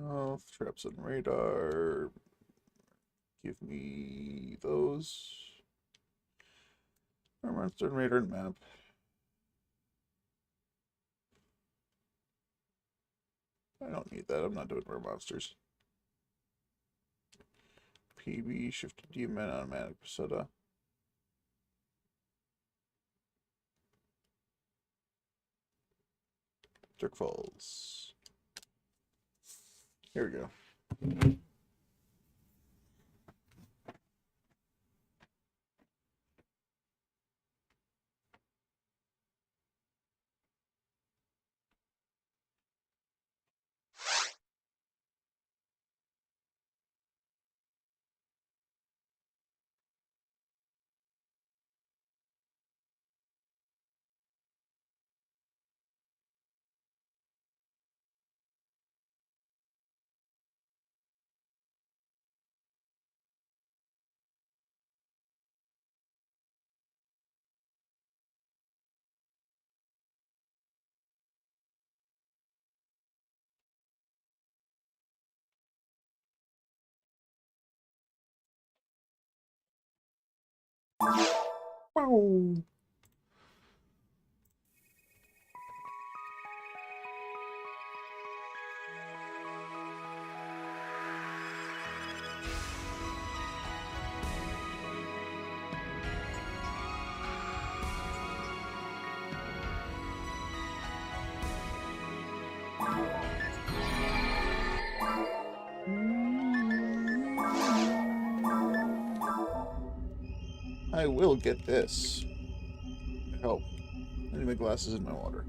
Health, traps and radar. Give me those. Monster and radar and map. I don't need that. I'm not doing rare monsters. PB, shift to demon, automatic Persona. Dirk Falls. Here we go. Wow. I will get this. I hope. I need my glasses and my water.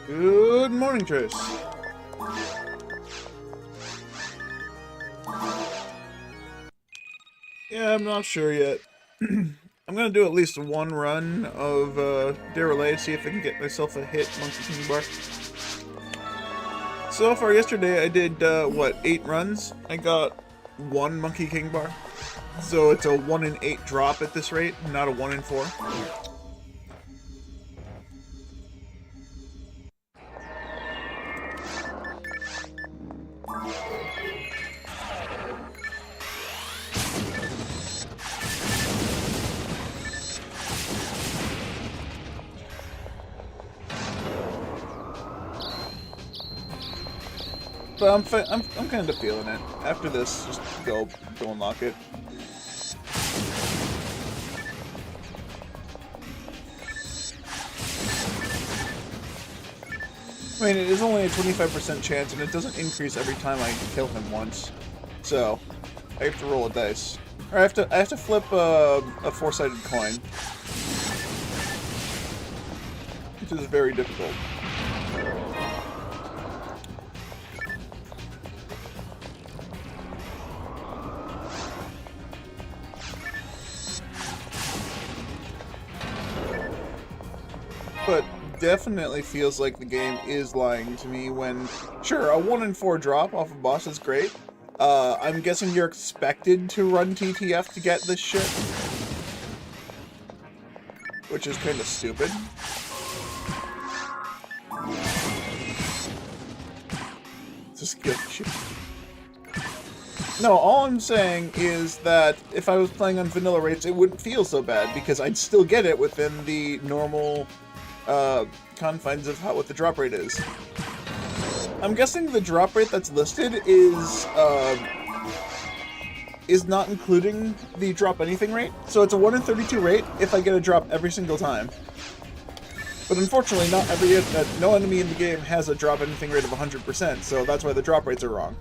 Good morning, Trish. Yeah, I'm not sure yet. I'm gonna do at least one run of Dare Relay, see if I can get myself a hit Monkey King Bar. So far yesterday I did, what, 8 runs? I got 1 Monkey King Bar. So it's a 1 in 8 drop at this rate, not a 1 in 4. But I'm kind of feeling it. After this, just go unlock it. I mean, it is only a 25% chance, and it doesn't increase every time I kill him once. So, I have to roll a dice. Or I have to flip a 4-sided coin is very difficult. But definitely feels like the game is lying to me when, sure, a 1 in 4 drop off a boss is great. I'm guessing you're expected to run TTF to get this shit. Which is kind of stupid. Just good shit. No, all I'm saying is that if I was playing on vanilla rates, it wouldn't feel so bad, because I'd still get it within the normal confines of what the drop rate is. I'm guessing the drop rate that's listed is not including the drop anything rate. So it's a 1 in 32 rate if I get a drop every single time. But unfortunately, no enemy in the game has a drop anything rate of 100%, so that's why the drop rates are wrong.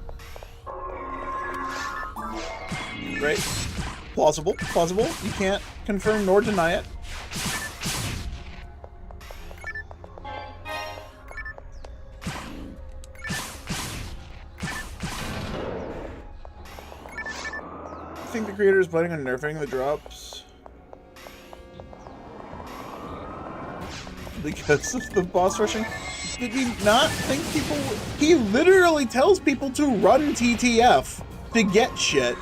Right? Plausible. Plausible. You can't confirm nor deny it. I think the creator is planning on nerfing the drops because of the boss rushing. Did he not think people... He literally tells people to run TTF to get shit,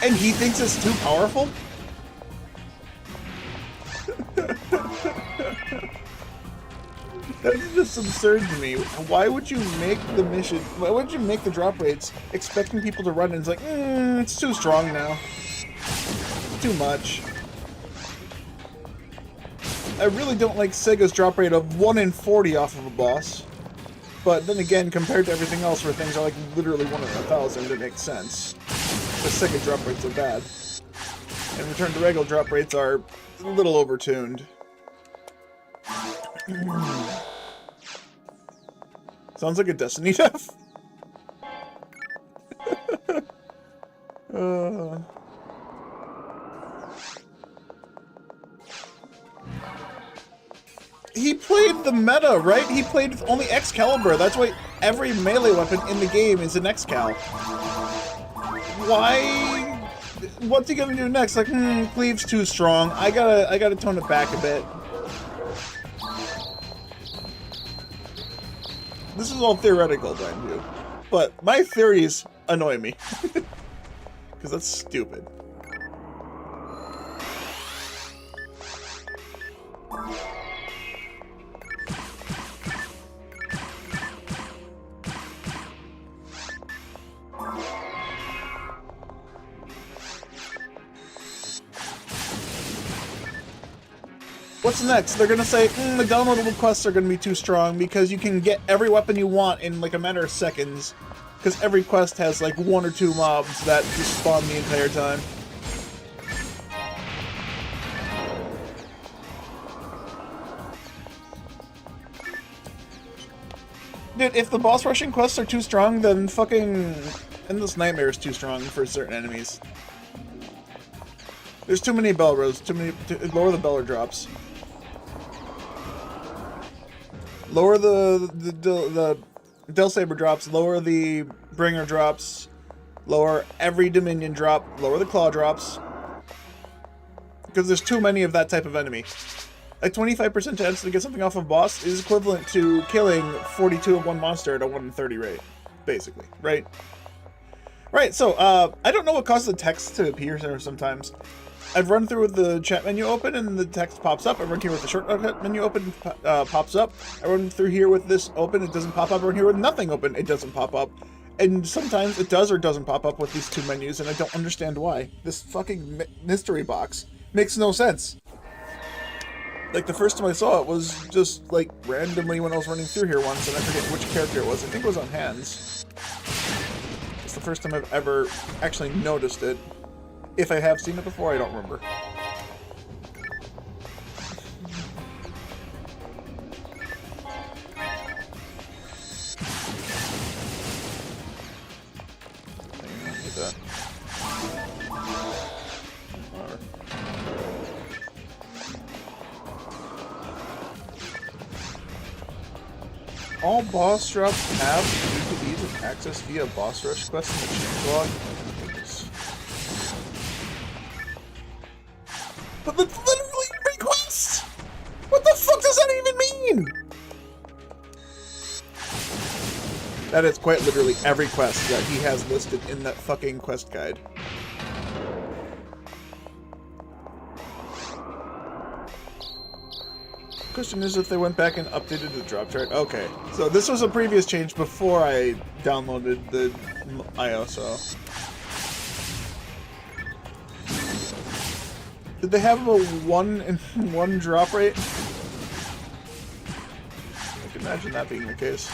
and he thinks it's too powerful? That's just absurd to me. Why would you make the mission... Why would you make the drop rates expecting people to run and it's like, it's too strong now. Too much. I really don't like Sega's drop rate of 1 in 40 off of a boss. But then again, compared to everything else where things are like literally 1 in 1,000, it makes sense. The Sega drop rates are bad. And Return to Ragol drop rates are a little overtuned. Sounds like a Destiny death. He played the meta, right? He played only Excalibur. That's why every melee weapon in the game is an Excal. Why? What's he gonna do next? Like, Cleave's too strong. I gotta tone it back a bit. This is all theoretical, mind you. But my theories annoy me. Because that's stupid. What's next? They're gonna say, the downloadable quests are gonna be too strong because you can get every weapon you want in like a matter of seconds. Because every quest has like 1 or 2 mobs that just spawn the entire time. Dude, if the boss rushing quests are too strong, then fucking Endless Nightmare is too strong for certain enemies. There's too many bell rows, lower the beller drops. Lower the Del Saber drops, lower the Bringer drops, lower every Dominion drop, lower the Claw drops. Because there's too many of that type of enemy. A 25% chance to get something off of a boss is equivalent to killing 42 of one monster at a 1 in 30 rate. Basically, right? Right, so, I don't know what causes the text to appear there sometimes. I've run through with the chat menu open and the text pops up. I run here with the shortcut menu open, pops up. I run through here with this open, it doesn't pop up. I run here with nothing open, it doesn't pop up. And sometimes it does or doesn't pop up with these two menus, and I don't understand why. This fucking mystery box makes no sense. Like, the first time I saw it was just, like, randomly when I was running through here once, and I forget which character it was. I think it was on Hands. It's the first time I've ever actually noticed it. If I have seen it before, I don't remember. all boss drops have PvPs with access via boss rush quest in the changelog? But that's literally request! What the fuck does that even mean? That is quite literally every quest that he has listed in that fucking quest guide. Question is if they went back and updated the drop chart. Okay, so this was a previous change before I downloaded the ISO. Did they have a 1-in-1 drop rate? I can imagine that being the case.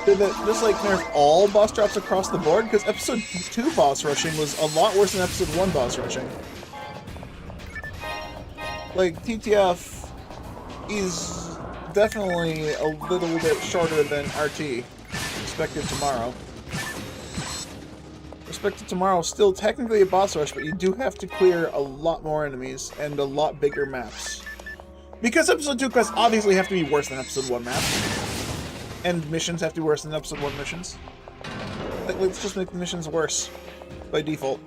Did that just like nerf all boss drops across the board? Because episode 2 boss rushing was a lot worse than episode 1 boss rushing. Like, TTF is definitely a little bit shorter than RT. Respected Tomorrow. Respected Tomorrow is still technically a boss rush, but you do have to clear a lot more enemies and a lot bigger maps. Because episode 2 quests obviously have to be worse than episode 1 maps. And missions have to be worse than episode 1 missions. Like, let's just make the missions worse by default.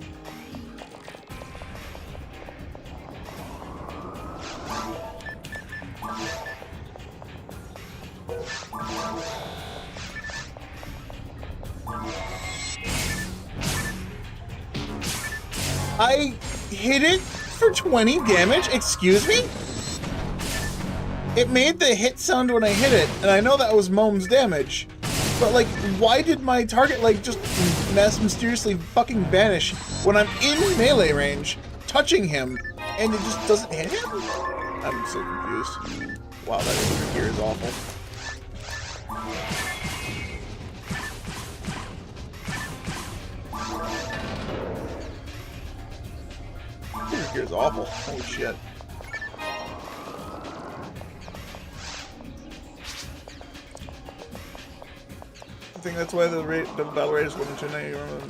I hit it for 20 damage? Excuse me? It made the hit sound when I hit it, and I know that was Mohm's damage. But, like, why did my target, like, just mysteriously fucking vanish when I'm in melee range, touching him, and it just doesn't hit him? I'm so confused. Wow, that trigger gear is awful. Trigger gear is awful. Holy shit. I think that's why the battle rate is 1-to-9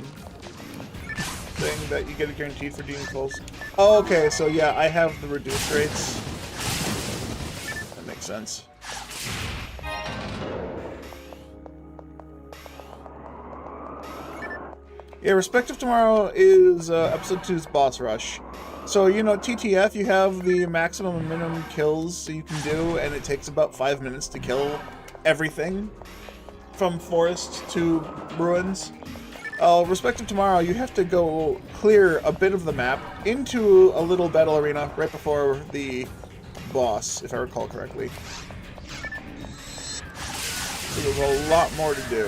thing that you get it guaranteed for demon pulls. Oh, okay, so yeah, I have the reduced rates. That makes sense. Yeah, Respective Tomorrow is episode 2's boss rush. So, you know, TTF, you have the maximum and minimum kills you can do, and it takes about 5 minutes to kill everything. From forest to ruins. Respective Tomorrow, you have to go clear a bit of the map into a little battle arena right before the boss, if I recall correctly. So there's a lot more to do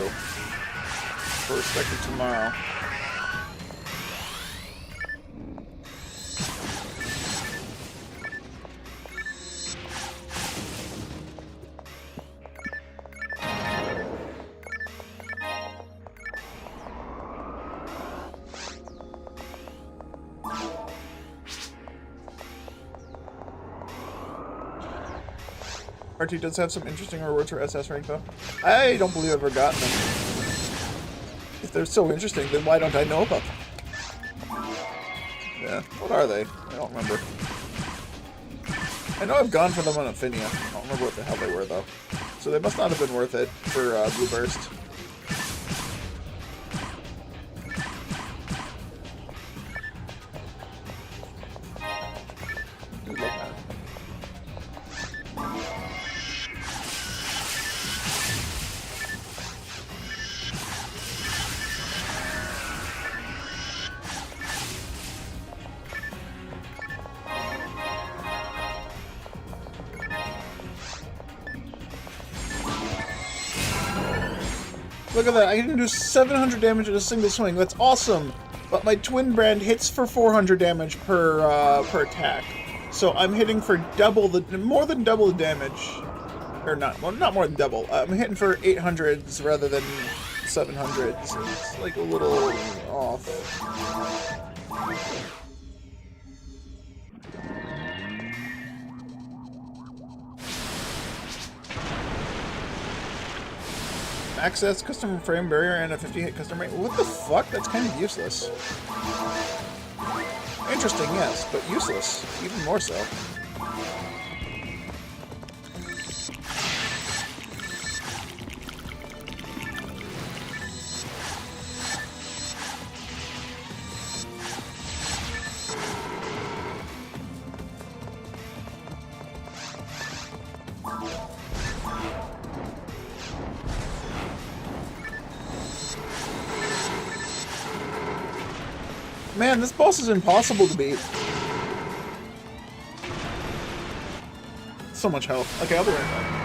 for Respective Tomorrow. RT does have some interesting rewards for SS rank, though. I don't believe I've ever gotten them. If they're so interesting, then why don't I know about them? Yeah, what are they? I don't remember. I know I've gone for them on Affinia. I don't remember what the hell they were, though. So they must not have been worth it for Blue Burst. Look at that, I can do 700 damage in a single swing. That's awesome! But my twin brand hits for 400 damage per attack. So I'm hitting for more than double the damage. Or not more than double. I'm hitting for 800s rather than 700. So it's like a little off. Access, custom frame barrier, and a 50 hit custom rate. What the fuck? That's kind of useless. Interesting, yes, but useless. Even more so. Man, this boss is impossible to beat. So much health. Okay, I'll be right back.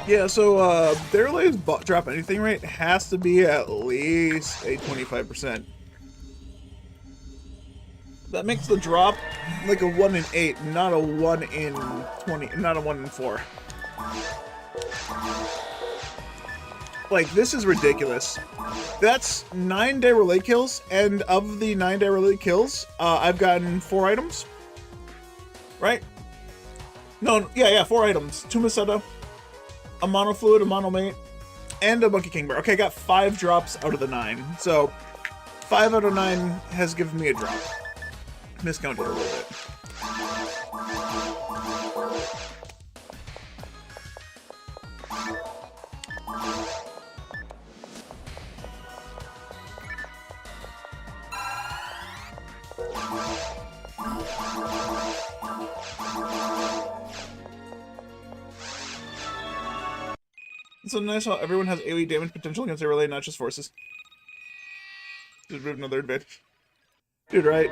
Yeah, so their latest drop anything rate has to be at least a 25%. That makes the drop like a 1 in 8, not a 1 in 20, not a 1 in 4. Like, this is ridiculous. That's 9-day relay kills, and of the 9-day relay kills, I've gotten 4 items. Right? No, yeah, 4 items. 2 Masetta, a Mono Fluid, a Mono Mate, and a Monkey King Bar. Okay, I got 5 drops out of the 9. So, 5 out of 9 has given me a drop. Miscounted a little bit. It's so nice how everyone has AoE damage potential against their relay, not just forces. Just another advantage. Dude, right?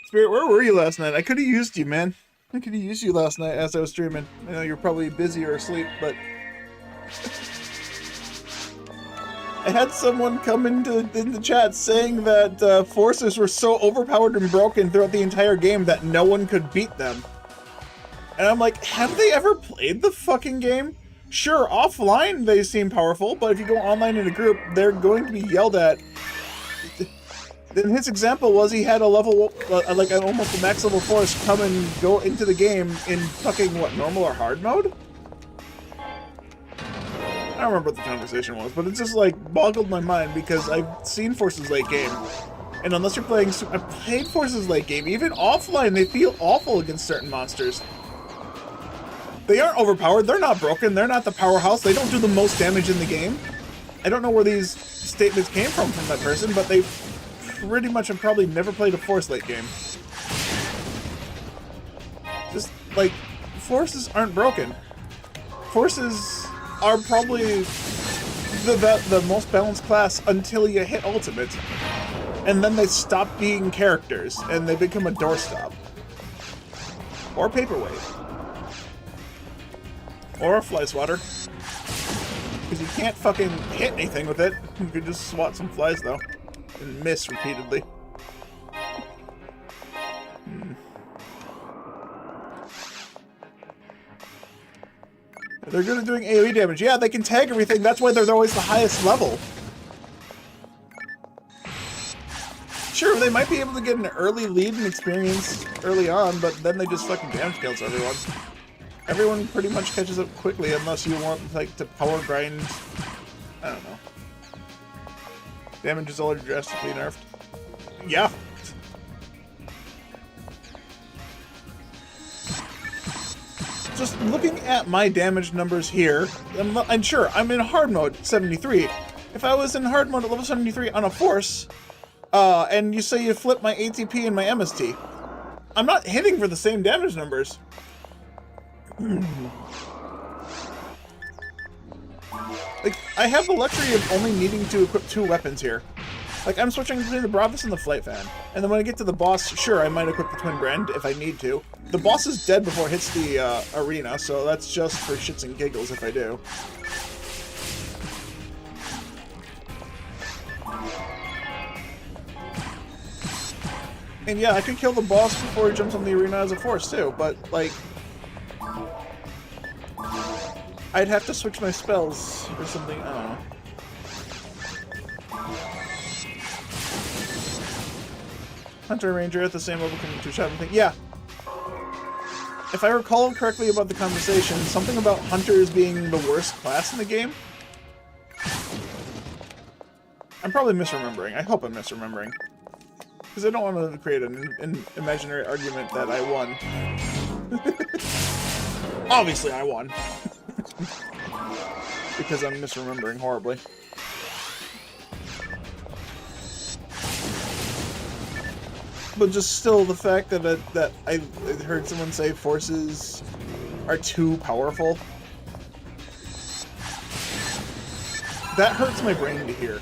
Spirit, where were you last night? I could have used you, man. I could have used you last night as I was streaming. I know you're probably busy or asleep, but... I had someone come in the chat saying that forces were so overpowered and broken throughout the entire game that no one could beat them. And I'm like, have they ever played the fucking game? Sure, offline they seem powerful, but if you go online in a group, they're going to be yelled at. Then his example was he had a level, like almost a max level force come and go into the game in fucking, what, normal or hard mode? I don't remember what the conversation was, but it just, like, boggled my mind because I've seen Forces late game. And unless you're playing... I've played Forces late game. Even offline, they feel awful against certain monsters. They aren't overpowered. They're not broken. They're not the powerhouse. They don't do the most damage in the game. I don't know where these statements came from that person, but they pretty much have probably never played a Force late game. Just, like, Forces aren't broken. Forces are probably the most balanced class until you hit Ultimate. And then they stop being characters, and they become a doorstop. Or paperweight. Or a fly swatter. Because you can't fucking hit anything with it. You can just swat some flies, though. And miss repeatedly. They're good at doing AoE damage. Yeah, they can tag everything. That's why they're always the highest level. Sure, they might be able to get an early lead and experience early on, but then they just fucking damage kills everyone. Everyone pretty much catches up quickly unless you want, like, to power grind. I don't know. Damage is already drastically nerfed. Yeah. Just looking at my damage numbers here, I'm sure I'm in hard mode 73. If I was in hard mode at level 73 on a Force, and you say you flip my ATP and my MST, I'm not hitting for the same damage numbers. Like, I have the luxury of only needing to equip 2 weapons here. Like, I'm switching between the Bravus and the Flight Fan. And then when I get to the boss, sure, I might equip the Twin Brand if I need to. The boss is dead before it hits the arena, so that's just for shits and giggles if I do. And yeah, I could kill the boss before he jumps on the arena as a Force too, but, like, I'd have to switch my spells or something, I don't know. Hunter and Ranger at the same level can two-shot and think, yeah. If I recall correctly about the conversation, something about Hunters being the worst class in the game? I'm probably misremembering. I hope I'm misremembering. Because I don't want to create an imaginary argument that I won. Obviously I won. Because I'm misremembering horribly. But just still, the fact that I heard someone say Forces are too powerful, that hurts my brain to hear.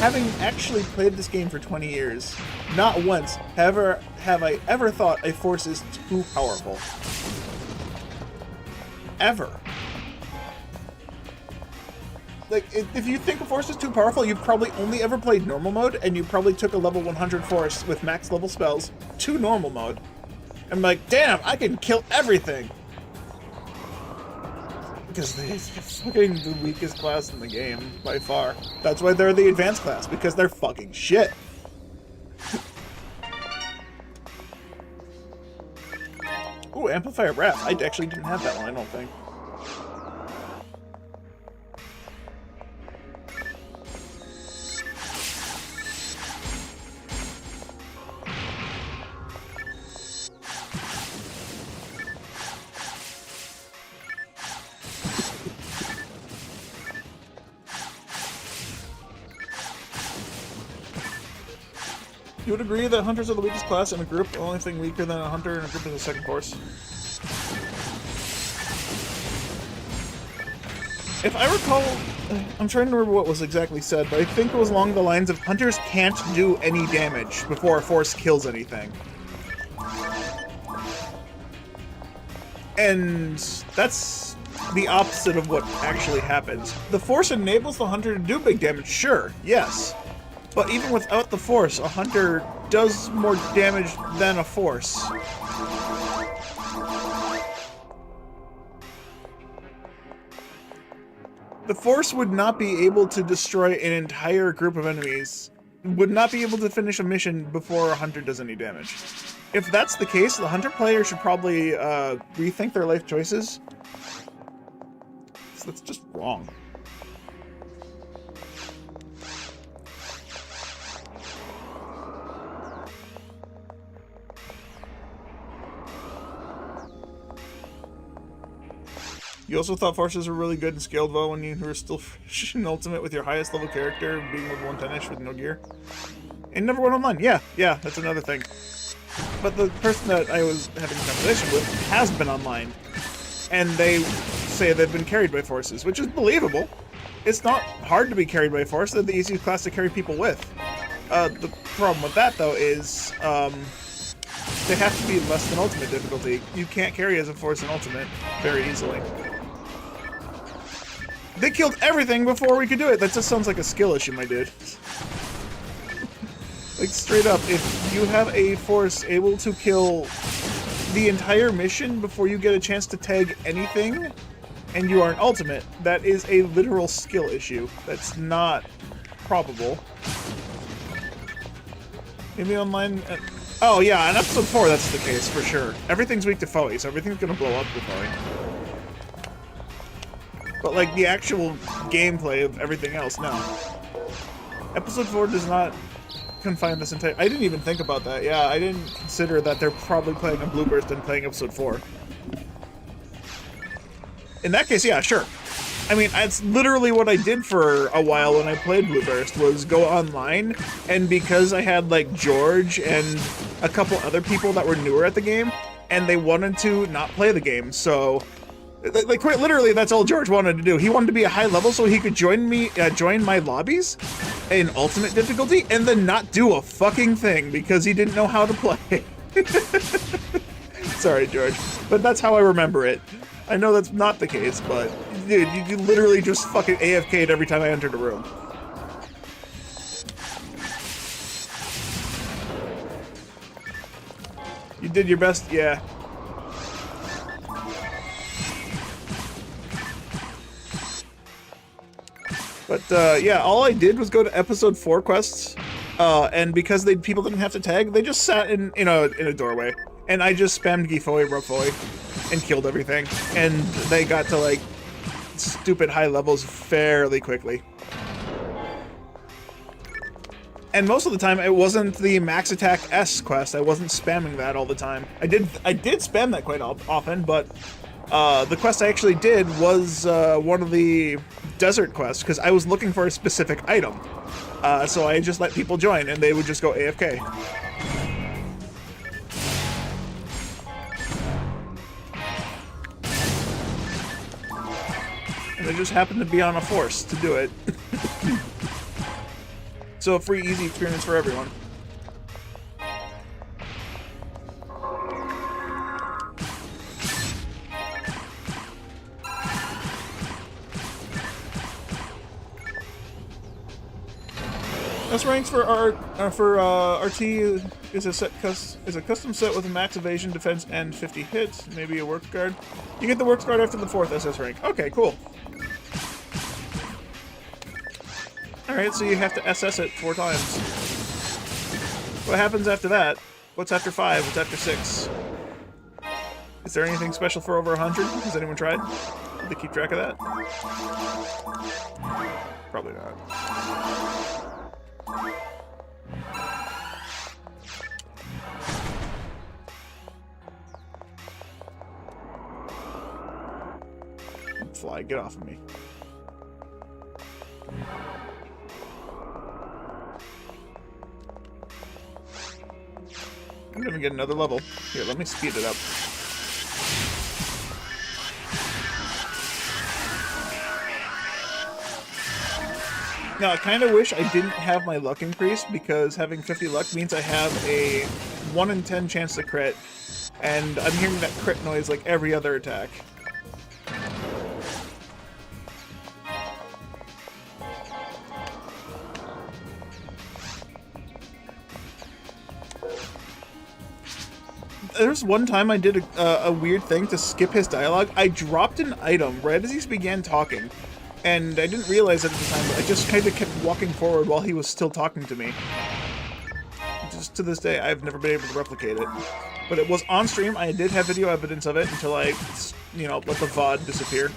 Having actually played this game for 20 years, not once have I ever thought a Force is too powerful. Ever. Like, if you think a Force is too powerful, you've probably only ever played normal mode, and you probably took a level 100 Force with max level spells to normal mode. And like, damn, I can kill everything! Because they're fucking the weakest class in the game, by far. That's why they're the advanced class, because they're fucking shit. Ooh, Amplifier Wrath. I actually didn't have that one, I don't think. You would agree that Hunters are the weakest class in a group? The only thing weaker than a Hunter in a group is a second Force. If I recall, I'm trying to remember what was exactly said, but I think it was along the lines of Hunters can't do any damage before a Force kills anything. And that's the opposite of what actually happens. The Force enables the Hunter to do big damage, sure, yes. But even without the Force, a Hunter does more damage than a Force. The Force would not be able to destroy an entire group of enemies, would not be able to finish a mission before a Hunter does any damage. If that's the case, the Hunter player should probably rethink their life choices. So that's just wrong. You also thought forces were really good in scaled though when you were still fresh in Ultimate with your highest level character being level 110-ish with no gear. And never went online. Yeah, that's another thing. But the person that I was having a conversation with has been online. And they say they've been carried by forces, which is believable. It's not hard to be carried by force. They're the easiest class to carry people with. The problem with that, though, is they have to be less than Ultimate difficulty. You can't carry as a force in Ultimate very easily. They killed everything before we could do it. That just sounds like a skill issue, my dude. Like, straight up, if you have a force able to kill the entire mission before you get a chance to tag anything, and you are an Ultimate, that is a literal skill issue. That's not probable. Maybe online... Oh, yeah, in episode 4, that's the case, for sure. Everything's weak to Foe, so everything's gonna blow up with Foe. But, like, the actual gameplay of everything else, no. Episode 4 does not confine this entire... I didn't even think about that, yeah. I didn't consider that they're probably playing a Blue Burst and playing episode 4. In that case, yeah, sure. I mean, that's literally what I did for a while when I played Blue Burst, was go online, and because I had, like, George and a couple other people that were newer at the game, and they wanted to not play the game, so... Like, quite literally, that's all George wanted to do. He wanted to be a high level so he could join me, join my lobbies in Ultimate difficulty, and then not do a fucking thing because he didn't know how to play. Sorry, George, but that's how I remember it. I know that's not the case, but dude, you literally just fucking AFK'd every time I entered a room. You did your best, yeah. But, yeah, all I did was go to episode 4 quests, and because people didn't have to tag, they just sat in a doorway, and I just spammed Gifoy, Rofoy, and killed everything, and they got to, like, stupid high levels fairly quickly. And most of the time, it wasn't the Max Attack S quest. I wasn't spamming that all the time. I did spam that quite often, but the quest I actually did was one of the desert quests, because I was looking for a specific item. So I just let people join, and they would just go AFK. And they just happened to be on a force to do it. So a free, easy experience for everyone. S ranks for RT is a custom set with a max evasion, defense, and 50 hits. Maybe a works guard. You get the works guard after the 4th SS rank. Okay, cool. Alright, so you have to SS it 4 times. What happens after that? What's after 5? What's after 6? Is there anything special for over 100? Has anyone tried? Did they keep track of that? Probably not. Fly, get off of me. I'm gonna get another level. Here, let me speed it up. Now, I kind of wish I didn't have my luck increased, because having 50 luck means I have a 1 in 10 chance to crit, and I'm hearing that crit noise like every other attack. There's one time I did a weird thing to skip his dialogue. I dropped an item right as he began talking, and I didn't realize it at the time, but I just kind of kept walking forward while he was still talking to me. Just to this day, I've never been able to replicate it. But it was on stream. I did have video evidence of it until I, you know, let the VOD disappear.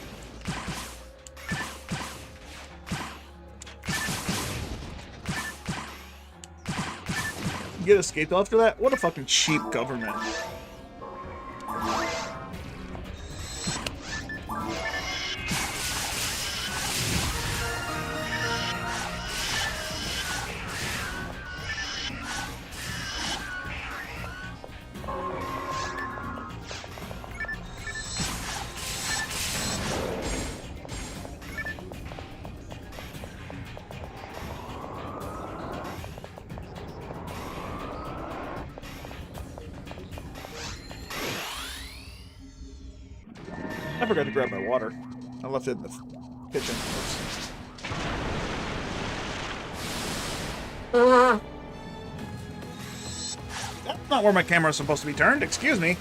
You get escaped after that? What a fucking cheap government. I forgot to grab my water. I left it in the kitchen. Oops. That's not where my camera is supposed to be turned. Excuse me.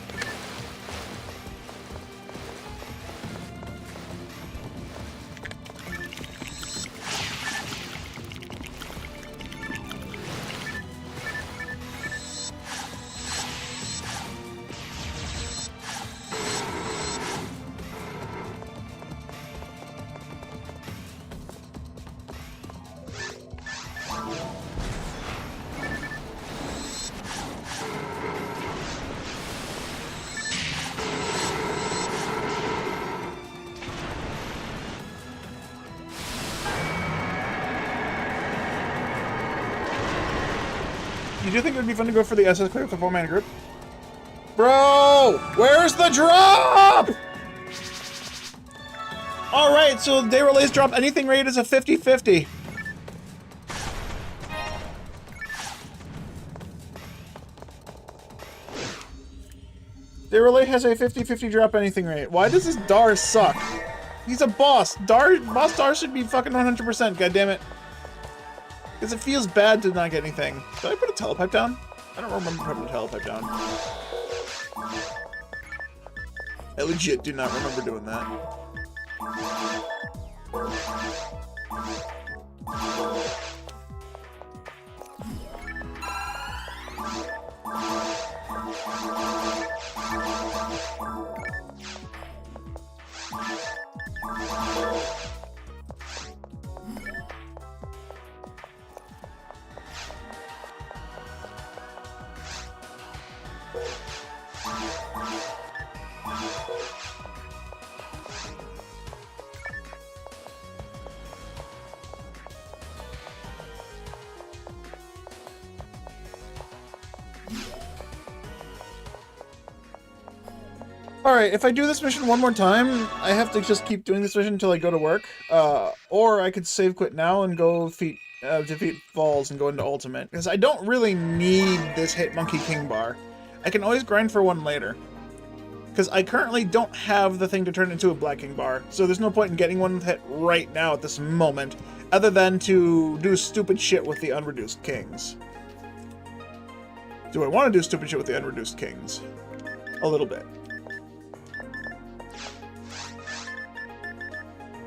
You do think it would be fun to go for the SS clear with a 4-man group? Bro! Where's the drop? Alright, so day relays drop anything rated as a 50-50. Day relay has a 50-50 drop anything rate. Why does this Dar suck? He's a boss. Boss Dar should be fucking 100%, goddammit. Because it feels bad to not get anything. Did I put a telepipe down? I don't remember putting a telepipe down. I legit do not remember doing that. Alright, if I do this mission one more time, I have to just keep doing this mission until I go to work. Or I could save quit now and go defeat Falls and go into Ultimate. Because I don't really need this Hit Monkey King bar. I can always grind for one later. Because I currently don't have the thing to turn into a Black King bar. So there's no point in getting one hit right now at this moment. Other than to do stupid shit with the Unreduced Kings. Do I want to do stupid shit with the Unreduced Kings? A little bit.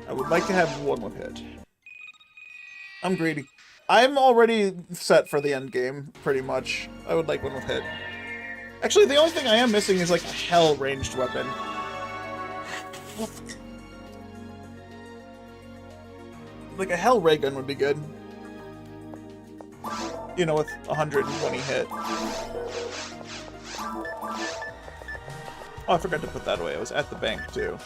I would like to have one with hit. I'm greedy. I'm already set for the end game, pretty much. I would like one with hit. Actually, the only thing I am missing is like a hell ranged weapon. Like a hell ray gun would be good. You know, with 120 hit. Oh, I forgot to put that away. I was at the bank, too.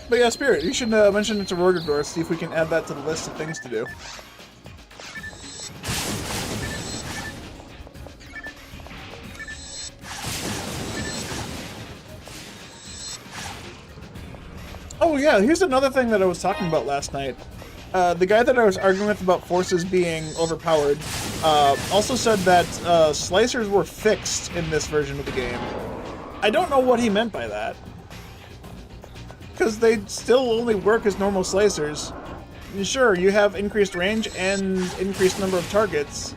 But yeah, Spirit, you should mention it to Rorgador, see if we can add that to the list of things to do. Oh yeah, here's another thing that I was talking about last night. The guy that I was arguing with about forces being overpowered also said that slicers were fixed in this version of the game. I don't know what he meant by that. Because they still only work as normal slicers. And sure, you have increased range and increased number of targets,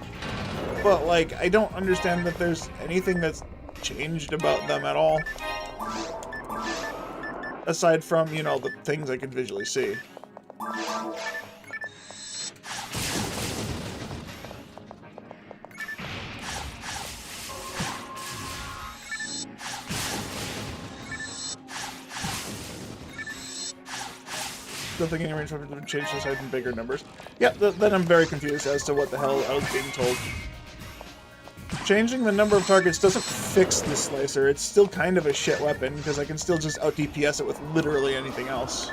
but like, I don't understand that there's anything that's changed about them at all. Aside from, you know, the things I can visually see. Still thinking range weapons would change the size in bigger numbers. Yeah, then I'm very confused as to what the hell I was being told. Changing the number of targets doesn't fix the slicer. It's still kind of a shit weapon, because I can still just out-DPS it with literally anything else.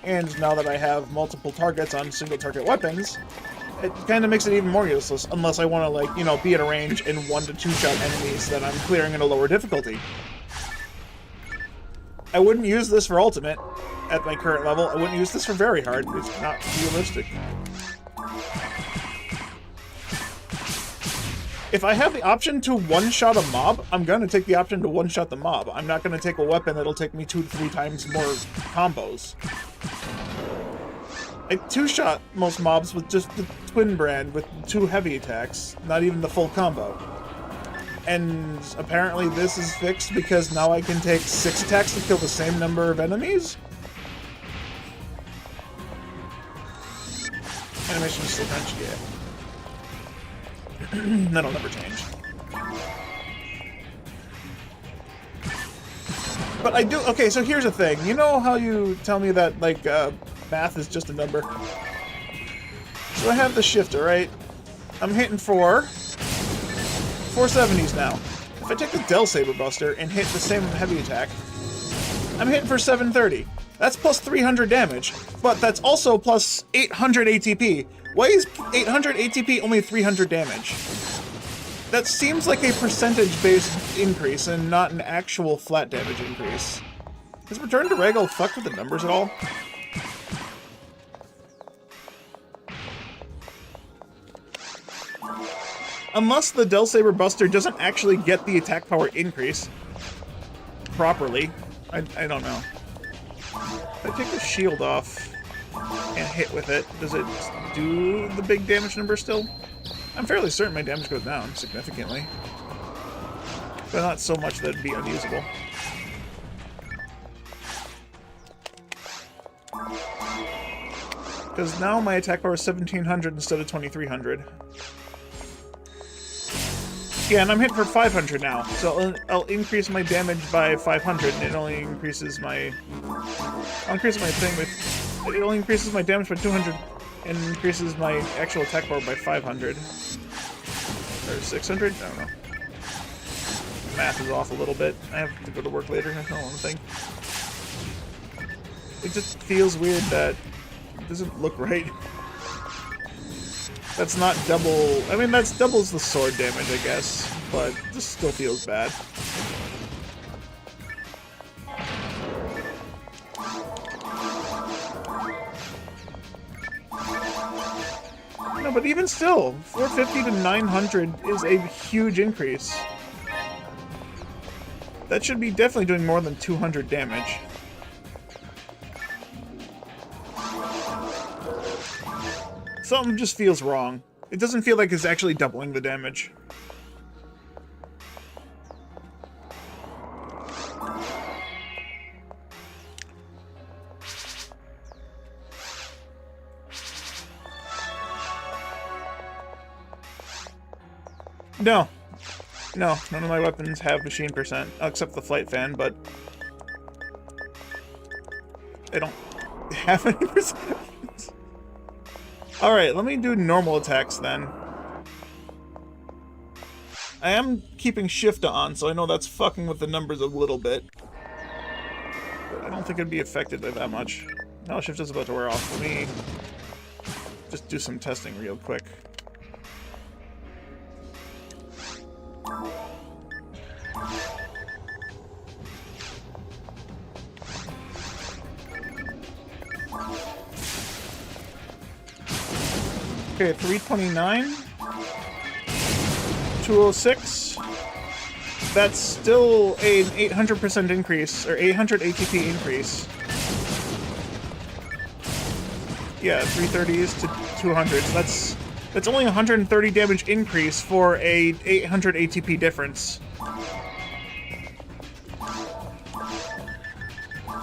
And now that I have multiple targets on single target weapons, it kind of makes it even more useless, unless I want to, like, you know, be at a range and 1 to 2 shot enemies that I'm clearing at a lower difficulty. I wouldn't use this for ultimate at my current level. I wouldn't use this for very hard. It's not realistic. If I have the option to one-shot a mob, I'm gonna take the option to one-shot the mob. I'm not gonna take a weapon that'll take me 2 to 3 times more combos. I two-shot most mobs with just the twin brand with 2 heavy attacks, not even the full combo. And apparently this is fixed because now I can take 6 attacks to kill the same number of enemies? Animation is still crunchy, yeah. That'll never change. But I do... Okay, so here's the thing. You know how you tell me that, like, math is just a number? So I have the shifter, right? I'm hitting for 470s now. If I take the Del Saber Buster and hit the same heavy attack, I'm hitting for 730. That's plus 300 damage, but that's also plus 800 ATP. Why is 800 ATP only 300 damage? That seems like a percentage-based increase and not an actual flat damage increase. Does Return to Ragol fuck with the numbers at all? Unless the Del Saber Buster doesn't actually get the attack power increase properly. I don't know. If I take the shield off and hit with it, does it do the big damage number still? I'm fairly certain my damage goes down significantly. But not so much that it'd be unusable. Because now my attack power is 1700 instead of 2300. Yeah, and I'm hitting for 500 now, so I'll increase my damage by 500, and it only increases my... I'll increase my thing with... It only increases my damage by 200, and increases my actual attack power by 500. Or 600? I don't know. Math is off a little bit. I have to go to work later, I don't want to think. It just feels weird that it doesn't look right. That's not double... I mean, that's doubles the sword damage, I guess, but this still feels bad. No, but even still, 450 to 900 is a huge increase. That should be definitely doing more than 200 damage. Something just feels wrong. It doesn't feel like it's actually doubling the damage. No. No, none of my weapons have machine percent, except the flight fan, but they don't have any percent. Alright, let me do normal attacks then. I am keeping shift on, so I know that's fucking with the numbers a little bit. But I don't think it'd be affected by that much. Now shift is about to wear off. Let me just do some testing real quick. Okay, 329, 206. That's still an 800% increase, or 800 ATP increase. Yeah, 330s to 200s. That's only 130 damage increase for a 800 ATP difference.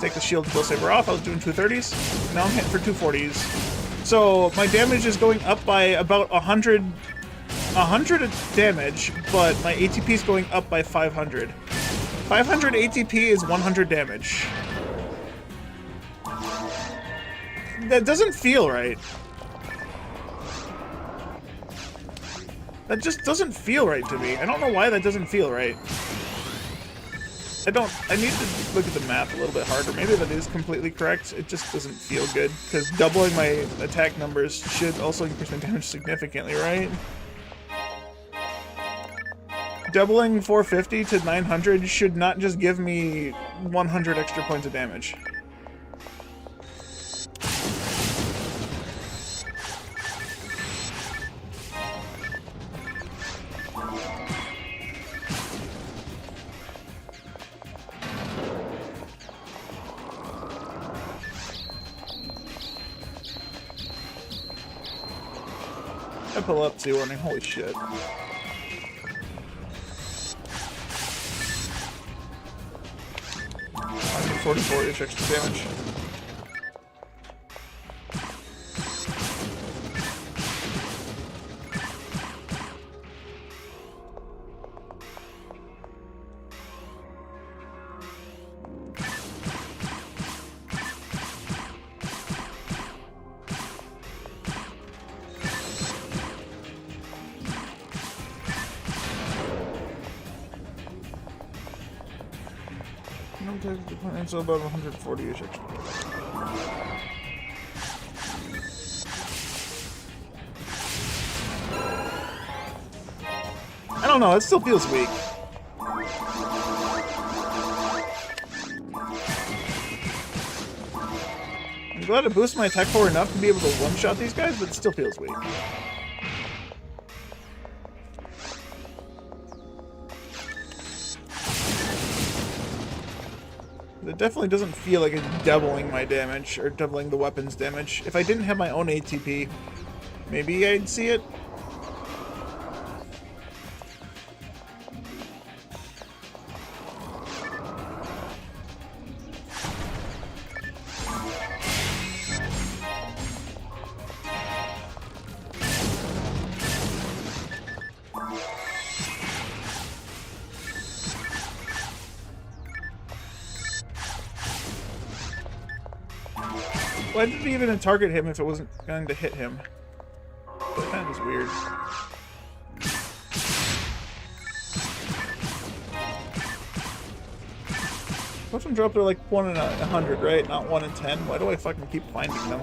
Take the shield and Del Saber off. I was doing 230s. Now I'm hitting for 240s. So my damage is going up by about 100 damage, but my ATP is going up by 500. 500 ATP is 100 damage. That doesn't feel right. That just doesn't feel right to me. I don't know why that doesn't feel right. I need to look at the map a little bit harder. Maybe that is completely correct. It just doesn't feel good, because doubling my attack numbers should also increase my damage significantly, right? Doubling 450 to 900 should not just give me 100 extra points of damage. Epilepsy warning, holy shit. I need 44-ish extra damage. So about 140-ish extra. I don't know, it still feels weak. I'm glad it boosted my attack power enough to be able to one-shot these guys, but it still feels weak. It definitely doesn't feel like it's doubling my damage, or doubling the weapon's damage. If I didn't have my own ATP, maybe I'd see it. Why did it even target him if it wasn't going to hit him? That was weird. Most of them drop, they're like 1 in 100, right? Not 1 in 10. Why do I fucking keep finding them?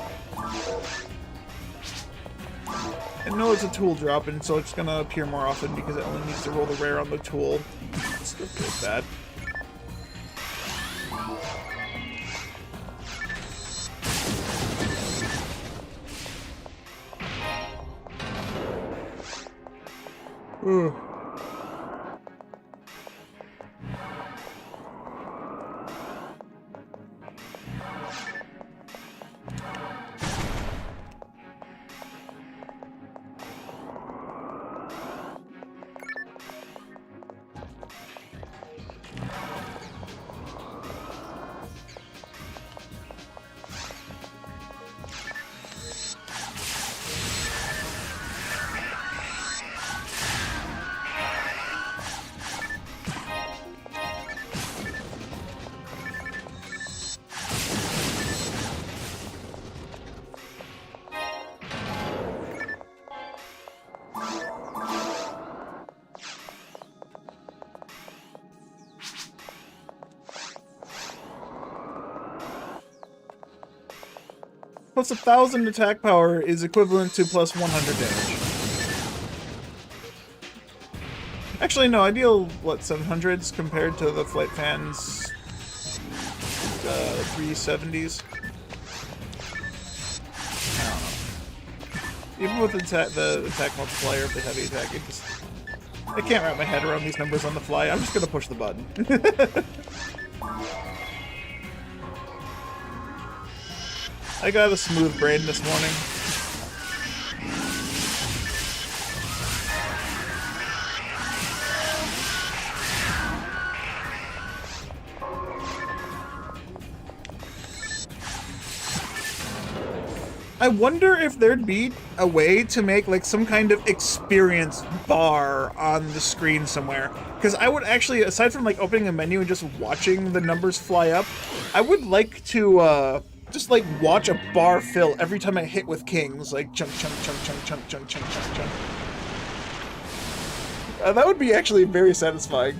I know it's a tool drop, and so it's gonna appear more often because it only needs to roll the rare on the tool. It still feels bad. Ooh. Plus 1,000 attack power is equivalent to plus 100 damage. Actually, no, I deal, what, 700s compared to the Flight Fan's 370s? I don't know. Even with the attack multiplier of the heavy attack, it just... I can't wrap my head around these numbers on the fly. I'm just gonna push the button. I got a smooth brain this morning. I wonder if there'd be a way to make like some kind of experience bar on the screen somewhere. Because I would actually, aside from like opening a menu and just watching the numbers fly up, I would like to just like watch a bar fill every time I hit with kings, like chunk, chunk, chunk, chunk, chunk, chunk, chunk, chunk, chunk. That would be actually very satisfying.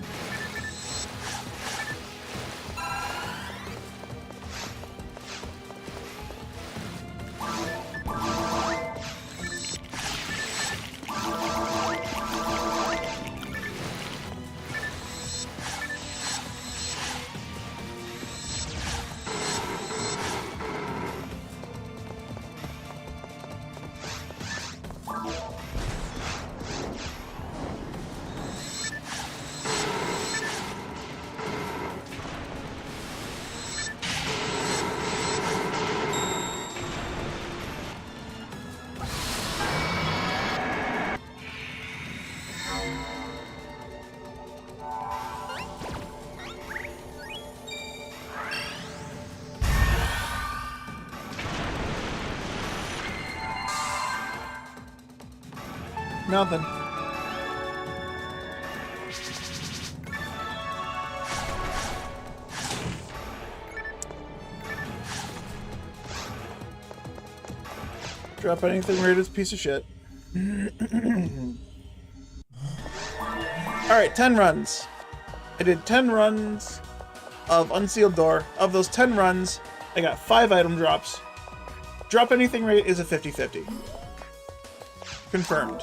Nothing. Drop anything weird is a piece of shit. Alright, 10 runs. I did 10 runs of Unsealed Door. Of those 10 runs, I got 5 item drops. Drop anything rate is a 50-50. Confirmed.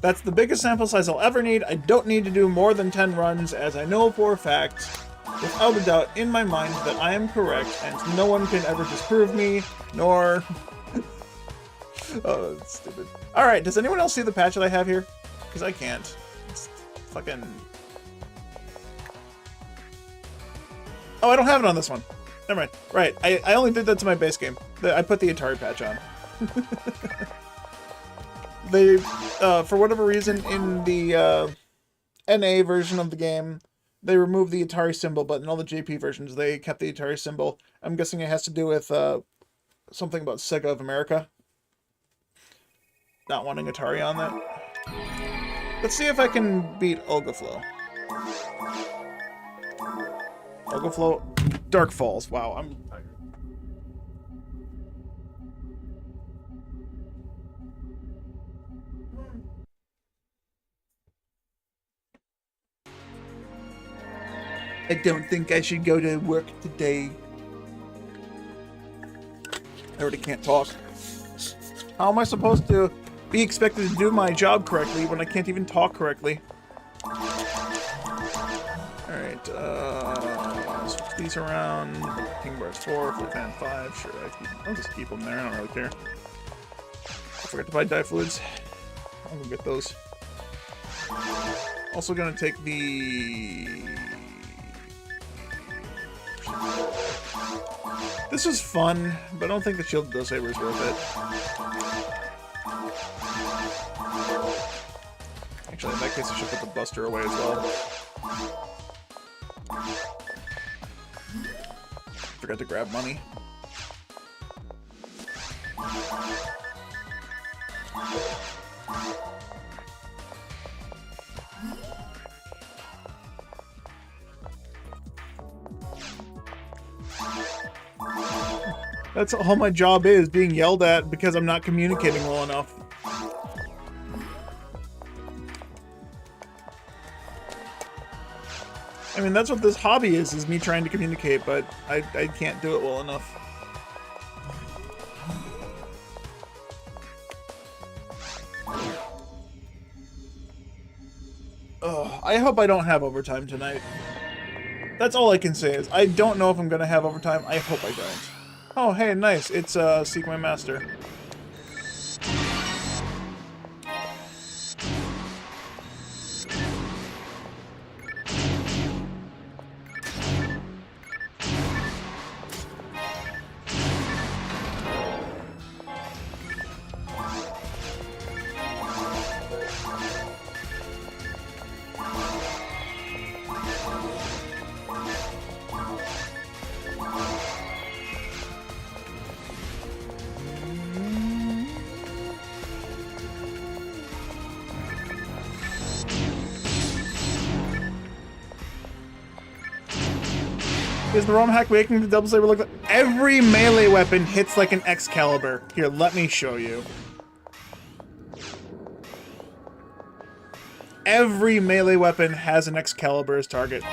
That's the biggest sample size I'll ever need. I don't need to do more than 10 runs, as I know for a fact, without a doubt in my mind, that I am correct, and no one can ever disprove me, nor... Oh, that's stupid. Alright, does anyone else see the patch that I have here? Because I can't. It's fucking... Oh, I don't have it on this one. Never mind. Right, I only did that to my base game. I put the Atari patch on. They, for whatever reason, in the NA version of the game, they removed the Atari symbol, but in all the JP versions, they kept the Atari symbol. I'm guessing it has to do with something about Sega of America. Not wanting Atari on that. Let's see if I can beat Ogaflow. Ogaflow, Dark Falls. Wow, I'm tired. I don't think I should go to work today. I already can't talk. How am I supposed to be expected to do my job correctly when I can't even talk correctly? Alright, switch these around. King Bars 4, Flip Hand 5. Sure, I'll just keep them there. I don't really care. I forgot to buy dye fluids. I'll go get those. Also gonna take the... This was fun, but I don't think the Shielded Dull Saber is worth it. Actually, in that case, I should put the Buster away as well. Forgot to grab money. That's all my job is, being yelled at because I'm not communicating well enough. I mean, that's what this hobby is me trying to communicate, but I can't do it well enough. Ugh, I hope I don't have overtime tonight. That's all I can say is, I don't know if I'm gonna have overtime. I hope I don't. Oh, hey, nice. It's, Seek My Master. Is the Romhack making the double saber look like... Every melee weapon hits like an Excalibur. Here, let me show you. Every melee weapon has an Excalibur as target.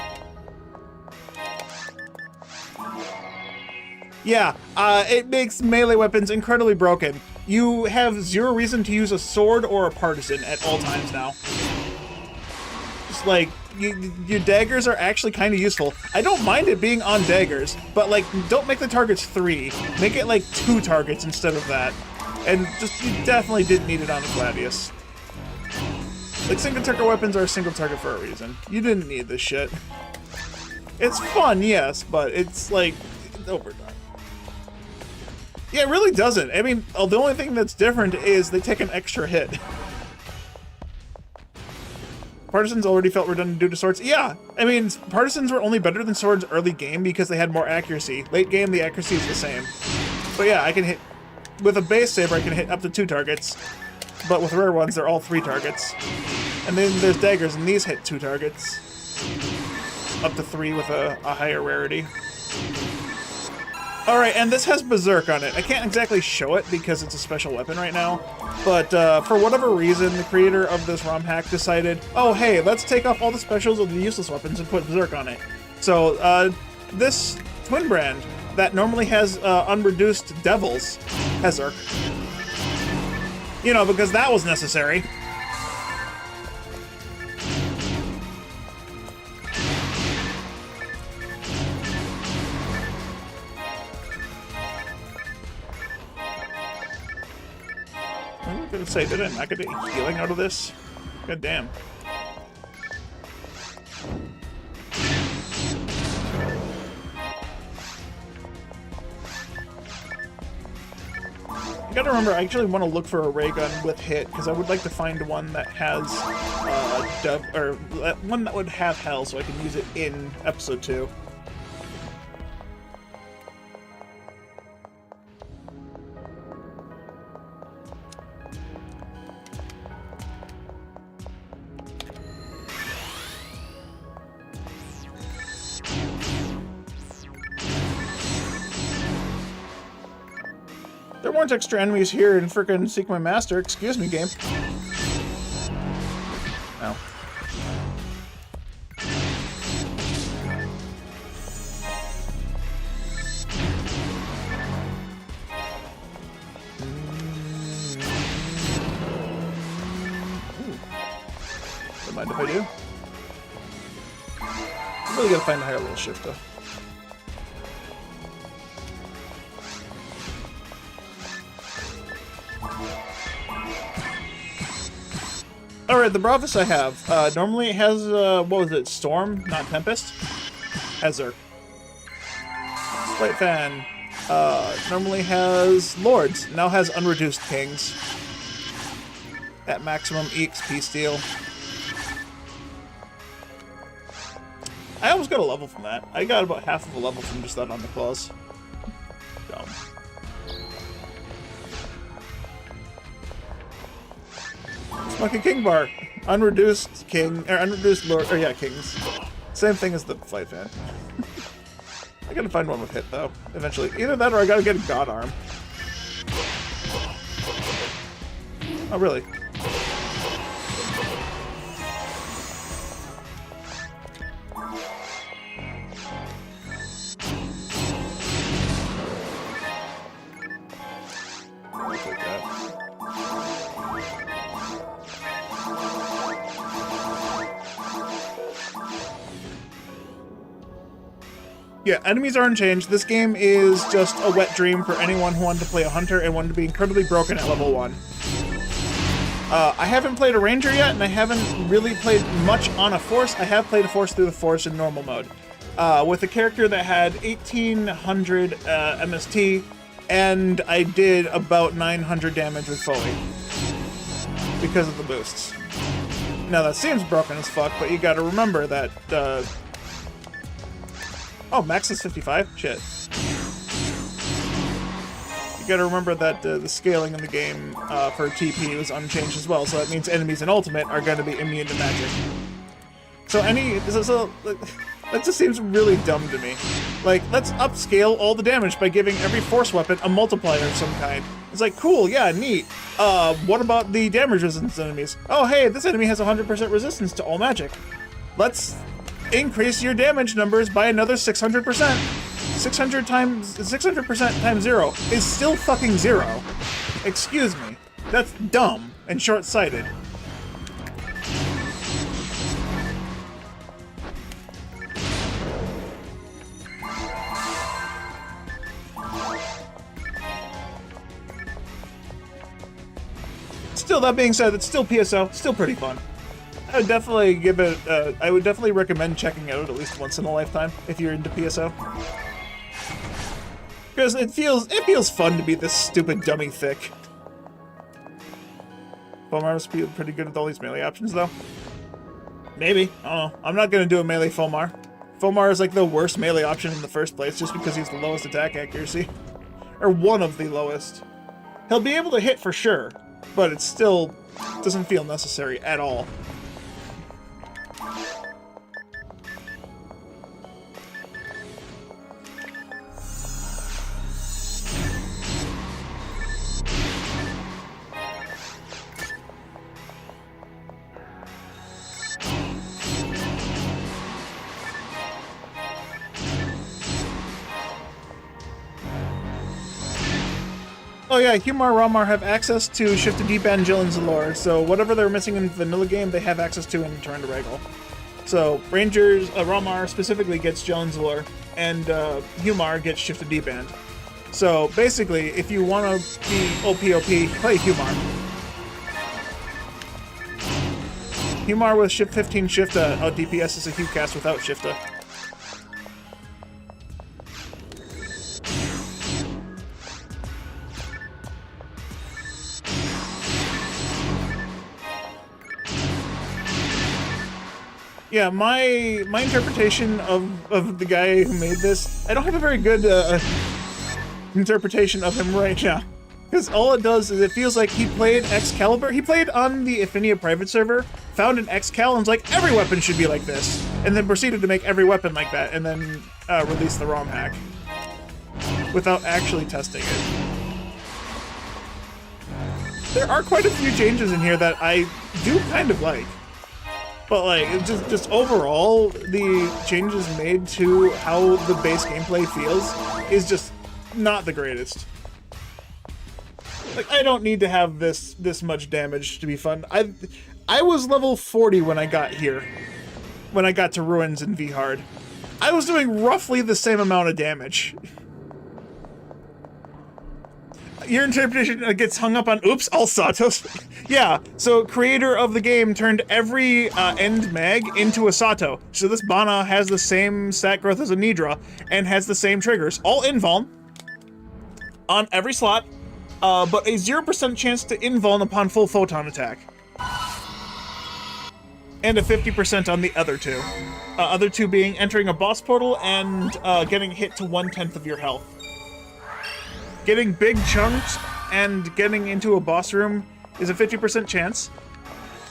Yeah, it makes melee weapons incredibly broken. You have zero reason to use a sword or a partisan at all times now. Just like... Your daggers are actually kind of useful. I don't mind it being on daggers, but like, don't make the targets 3. Make it like 2 targets instead of that. And just, you definitely didn't need it on a Gladius. Like, single target weapons are a single target for a reason. You didn't need this shit. It's fun, yes, but it's like, it's overdone. Yeah, it really doesn't. I mean, the only thing that's different is they take an extra hit. Partisans already felt redundant due to swords. Yeah, I mean, partisans were only better than swords early game because they had more accuracy. Late game, the accuracy is the same. But yeah, I can hit... With a base saber, I can hit up to 2 targets. But with rare ones, they're all 3 targets. And then there's daggers, and these hit 2 targets. Up to 3 with a higher rarity. Alright, and this has Berserk on it. I can't exactly show it because it's a special weapon right now, but for whatever reason, the creator of this ROM hack decided, oh hey, let's take off all the specials of the useless weapons and put Berserk on it. So, this twin brand that normally has unreduced devils has Berserk. You know, because that was necessary. I'm gonna say, did I not get any healing out of this? God damn. I gotta remember, I actually want to look for a ray gun with hit, because I would like to find one that has, one that would have hell, so I can use it in episode 2. There weren't extra enemies here in frickin' Seek My Master. Excuse me, game. Oh. Don't mind if I do. I'm really gotta find a higher level shift, though. Alright, the Bravus I have, normally it has, what was it, Storm, not Tempest? Has Zerk. Slight Fan, normally has Lords, now has Unreduced Kings. At maximum EXP steal. I almost got a level from that. I got about half of a level from just that on the claws. Dumb. Smoky King Bar. Unreduced King, or Unreduced Lord, or yeah, Kings. Same thing as the Flight Fan. I gotta find one with hit, though, eventually. Either that or I gotta get a God Arm. Oh, really? I'll take that. Yeah, enemies are unchanged. This game is just a wet dream for anyone who wanted to play a hunter and wanted to be incredibly broken at level 1. I haven't played a ranger yet, and I haven't really played much on a force. I have played a force through the force in normal mode. With a character that had 1800 MST, and I did about 900 damage with Foley. Because of the boosts. Now that seems broken as fuck, but you gotta remember that, oh, max is 55? Shit. You gotta remember that the scaling in the game for TP was unchanged as well, so that means enemies in Ultimate are gonna be immune to magic. So that just seems really dumb to me. Like, let's upscale all the damage by giving every force weapon a multiplier of some kind. It's like, cool, yeah, neat. What about the damage resistance enemies? Oh, hey, this enemy has 100% resistance to all magic. Let's increase your damage numbers by another 600%. 600% times 0 is still fucking 0. Excuse me. That's dumb and short-sighted. Still, that being said, it's still PSO, still pretty fun. I would definitely give it, I would definitely recommend checking it out at least once in a lifetime if you're into PSO. Because it feels fun to be this stupid dummy thick. Fomar must be pretty good with all these melee options though. Maybe, I don't know. I'm not gonna do a melee Fomar. Fomar is like the worst melee option in the first place just because he's the lowest attack accuracy. or one of the lowest. He'll be able to hit for sure, but it still doesn't feel necessary at all. Oh yeah, Humar Romar have access to Shifted D-Band, Jill, and Zalor, so whatever they're missing in the vanilla game, they have access to in To Ragol. So Rangers, Romar specifically gets Jill and Zalor, and Humar gets Shifted D-Band. So basically, if you want to be OP, play Humar. Humar with Shift 15 Shifta out DPS is a Hugh cast without Shifta. Yeah, my interpretation of the guy who made this, I don't have a very good interpretation of him right now. Because all it does is it feels like he played Excalibur. He played on the Affinia private server, found an Excal, and was like, every weapon should be like this. And then proceeded to make every weapon like that, and then release the ROM hack. Without actually testing it. There are quite a few changes in here that I do kind of like. But like, just overall, the changes made to how the base gameplay feels is just not the greatest. Like, I don't need to have this much damage to be fun. I was level 40 when I got here. When I got to Ruins in V-Hard. I was doing roughly the same amount of damage. Your interpretation gets hung up on, oops, all Satos. Yeah, so creator of the game turned every end mag into a Sato. So this Bana has the same stat growth as a Nidra, and has the same triggers, all invuln, on every slot, but a 0% chance to invuln upon full photon attack. And a 50% on the other two. Other two being entering a boss portal and getting hit to 1/10 of your health. Getting big chunks and getting into a boss room is a 50% chance.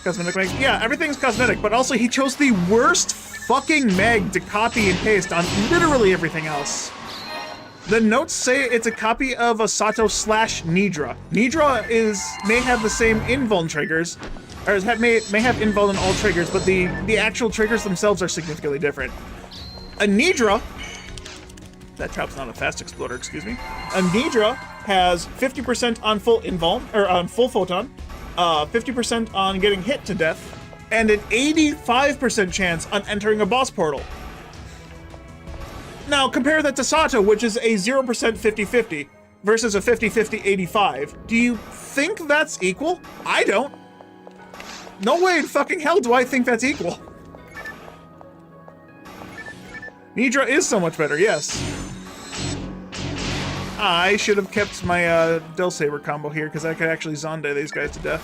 Cosmetic mag. Yeah, everything's cosmetic, but also he chose the worst fucking meg to copy and paste on literally everything else. The notes say it's a copy of a Sato / Nidra. Nidra may have the same invuln triggers, or may have invuln in all triggers, but the actual triggers themselves are significantly different. A Nidra, that trap's not a fast exploder, excuse me. A Nidra has 50% on full invuln, or on full photon, 50% on getting hit to death, and an 85% chance on entering a boss portal. Now compare that to Sato, which is a 0% 50-50 versus a 50-50 85. Do you think that's equal? I don't. No way in fucking hell do I think that's equal. Nidra is so much better, yes. I should have kept my Del Saber combo here because I could actually Zonde these guys to death.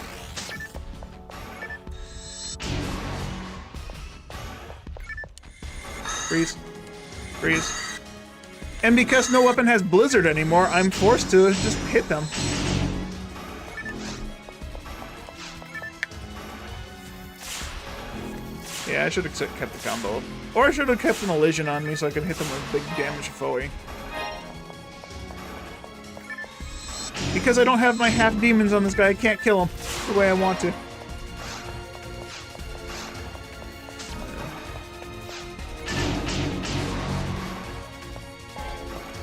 Freeze. Freeze. And because no weapon has Blizzard anymore, I'm forced to just hit them. Yeah, I should have kept the combo. Or I should have kept an Elision on me so I could hit them with big damage foe. Because I don't have my half demons on this guy, I can't kill him the way I want to.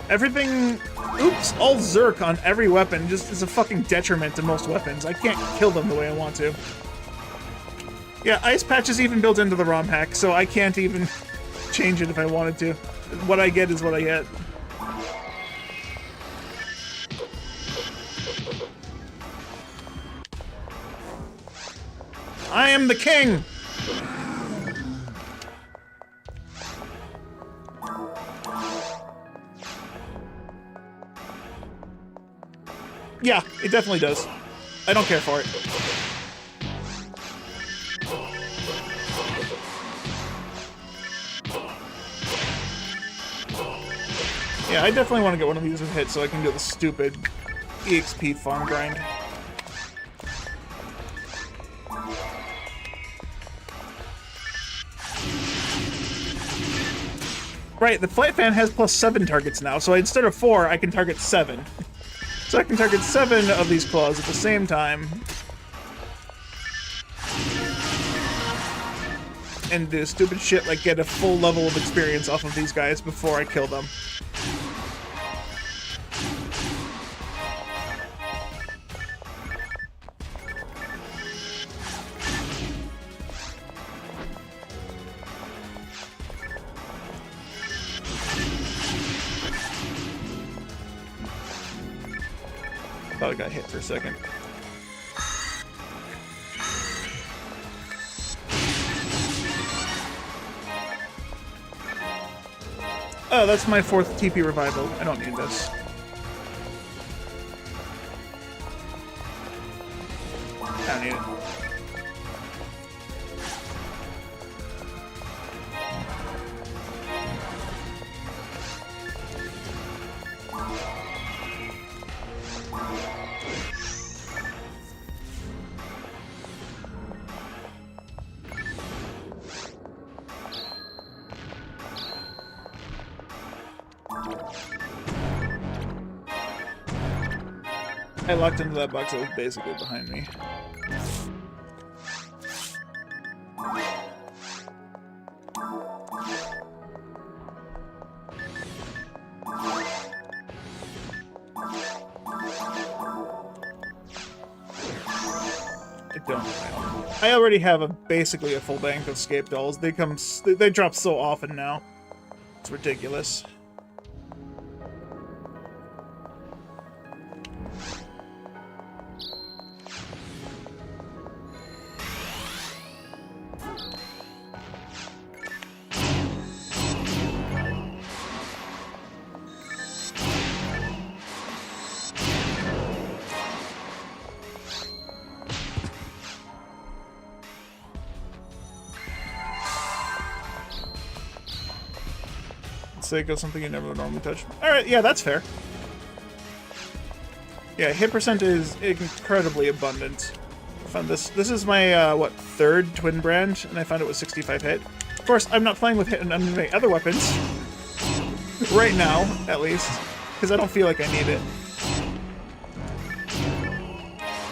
Everything, oops, all Zerk on every weapon just is a fucking detriment to most weapons. I can't kill them the way I want to. Yeah, Ice Patch is even built into the ROM hack, so I can't even change it if I wanted to. What I get is what I get. I am the king! Yeah, it definitely does. I don't care for it. Yeah, I definitely want to get one of these with hit so I can do the stupid EXP farm grind. Right, the Flight Fan has +7 targets now, so instead of 4, I can target 7. So I can target 7 of these claws at the same time. And do stupid shit like get a full level of experience off of these guys before I kill them. I thought I got hit for a second. Oh, that's my 4th TP revival. I don't need this. I don't need it. I locked into that box that was basically behind me. I already have basically a full bank of Scape dolls. They drop so often now. It's ridiculous. Sake of something you never would normally touch. Alright, yeah, that's fair. Yeah, hit percent is incredibly abundant. I found this is my, what, 3rd twin brand, and I found it was 65 hit. Of course, I'm not playing with hit and my other weapons. Right now, at least. Because I don't feel like I need it.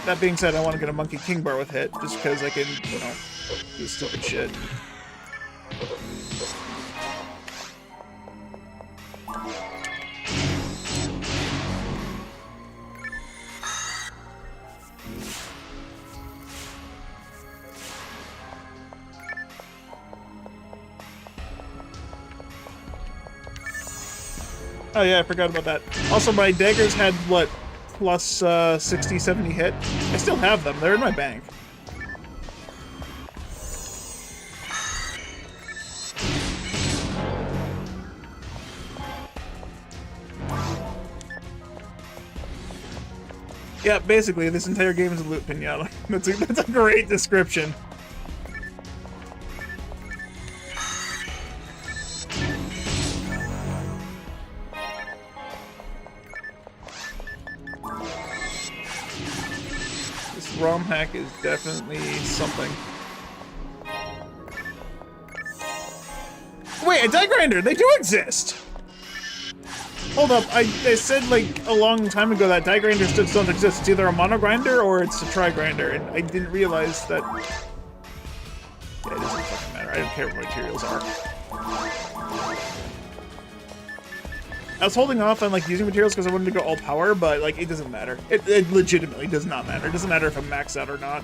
That being said, I want to get a Monkey King bar with hit, just because I can, you know, do stupid shit. Oh yeah, I forgot about that. Also, my daggers had, what, plus 60, 70 hit? I still have them. They're in my bank. Yeah, basically, this entire game is a loot pinata. That's a great description. Romhack is definitely something. Wait, a die grinder! They do exist! Hold up, I said like a long time ago that die grinders just don't exist. It's either a mono grinder or it's a tri grinder, and I didn't realize that. Yeah, it doesn't fucking matter. I don't care what materials are. I was holding off on like using materials because I wanted to go all power, but like it doesn't matter. It legitimately does not matter. It doesn't matter if I'm maxed out or not.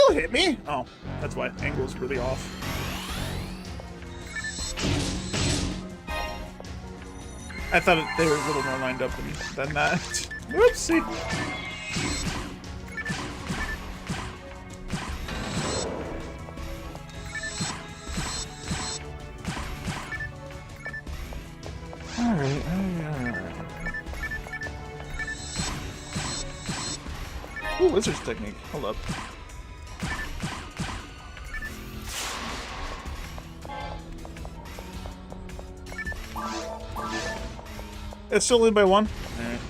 still hit me? Oh, that's why. Angle's really off. I thought they were a little more lined up than that. Whoopsie. Alright. Ooh, Wizard's Technique. Hold up. It's still lead by 1. Alright.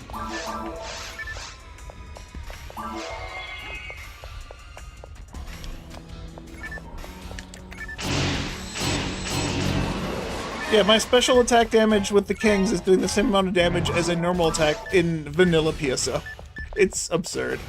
Yeah, my special attack damage with the Kings is doing the same amount of damage as a normal attack in vanilla PSO. It's absurd.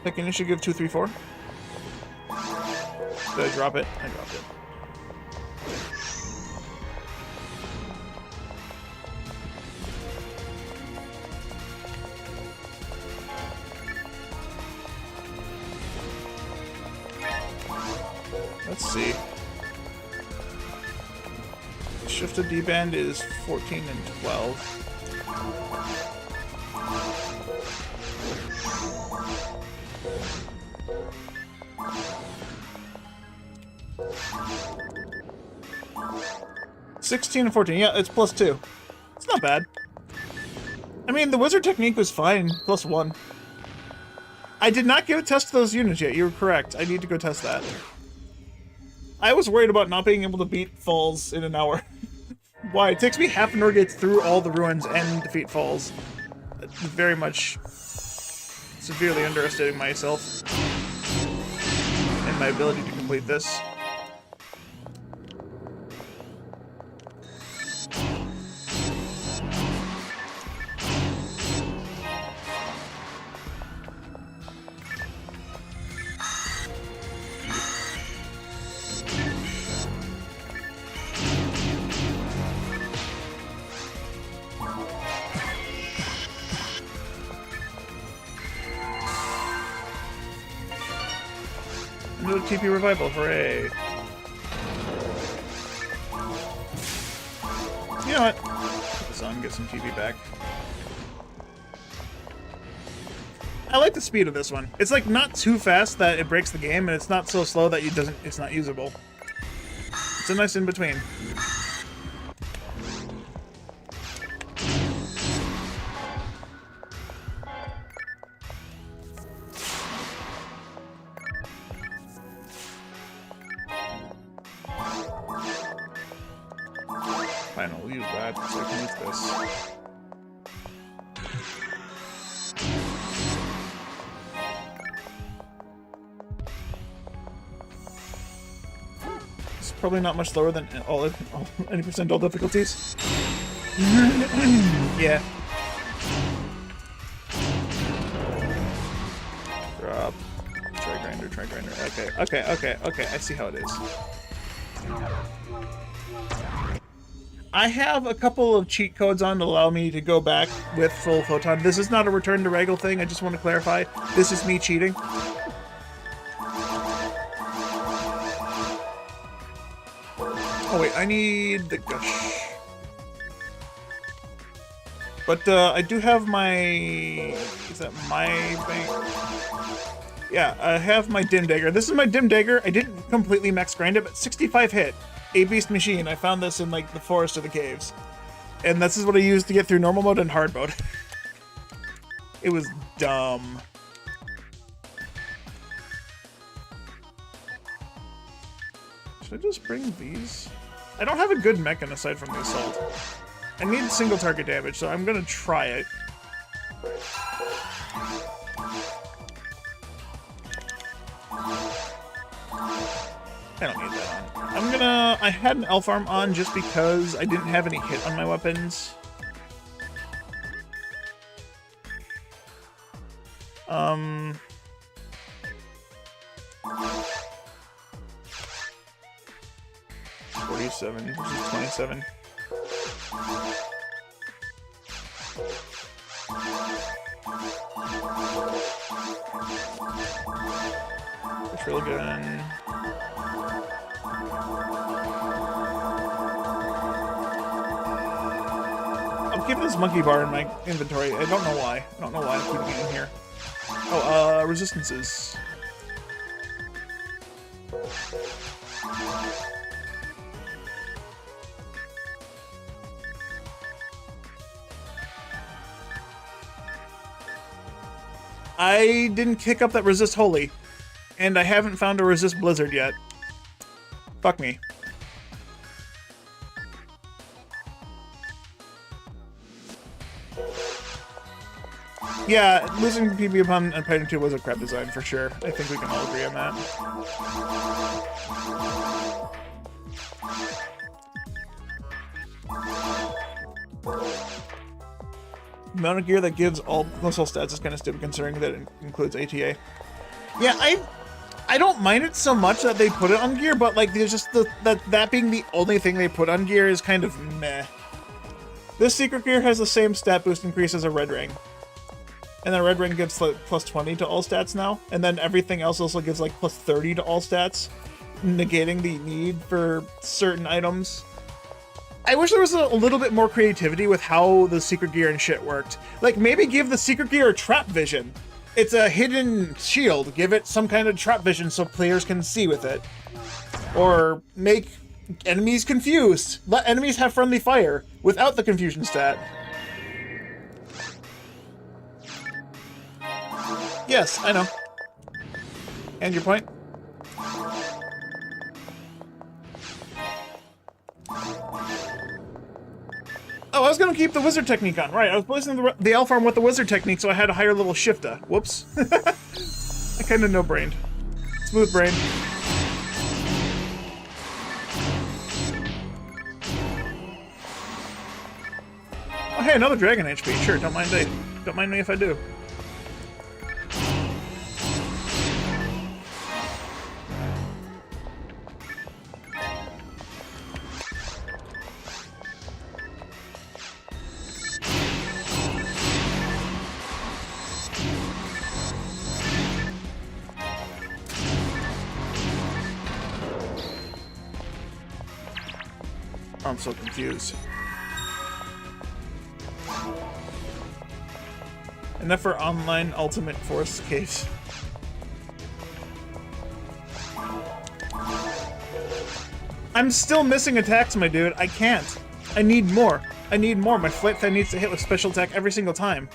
Thinking you should give 2, 3, 4. Did I drop it? I dropped it. Let's see. Shifted D-band is 14 and 12. $16 and 14. Yeah, it's +2. It's not bad. I mean, the Wizard Technique was fine. +1. I did not give a test to those units yet. You were correct. I need to go test that. I was worried about not being able to beat Falls in an hour. Why? It takes me half an hour to get through all the ruins and defeat Falls. Very much severely underestimating myself and my ability to complete this. Another TP revival, hooray! You know what? Put this on, get some TP back. I like the speed of this one. It's like not too fast that it breaks the game, and it's not so slow that it's not usable. It's a nice in between. Fine, I'll use that so I can use this. It's probably not much lower than any percent all difficulties. Yeah. Drop. Try grinder. Okay. I see how it is. I have a couple of cheat codes on to allow me to go back with full photon. This is not a return to Ragol thing, I just want to clarify. This is me cheating. Oh wait, I need the gush. But I do have my... Is that my bank? Yeah, I have my Dim Dagger. This is my Dim Dagger. I didn't completely max grind it, but 65 hit. A beast machine. I found this in like the forest of the caves. And this is what I used to get through normal mode and hard mode. It was dumb. Should I just bring these? I don't have a good mechan aside from the assault. I need single target damage, so I'm gonna try it. I don't need that on. I had an elf arm on just because I didn't have any hit on my weapons. $47, which is 27. It's really good. I'm keeping this monkey bar in my inventory. I don't know why. I don't know why I'm keeping it in here. Oh, resistances. I didn't kick up that resist holy, and I haven't found a resist blizzard yet. Fuck me. Yeah, losing PB upon Python 2 was a crap design for sure. I think we can all agree on that. The amount of gear that gives all missile stats is kind of stupid considering that it includes ATA. Yeah, I don't mind it so much that they put it on gear, but like there's just that being the only thing they put on gear is kind of meh. This secret gear has the same stat boost increase as a red ring. And then red ring gives like plus 20 to all stats now, and then everything else also gives like plus 30 to all stats, negating the need for certain items. I wish there was a little bit more creativity with how the secret gear and shit worked. Like, maybe give the secret gear a trap vision. It's a hidden shield. Give it some kind of trap vision so players can see with it. Or make enemies confused. Let enemies have friendly fire without the confusion stat. Yes, I know. And your point? Oh, I was gonna keep the wizard technique on. Right, I was placing the elf arm with the wizard technique, so I had a higher level shifta. Whoops. I kinda no-brained. Smooth brain. Oh, hey, another dragon HP. Sure, don't mind me if I do. I'm so confused. Enough for online ultimate force case. I'm still missing attacks, my dude. I can't. I need more. I need more. My flight fan needs to hit with special attack every single time.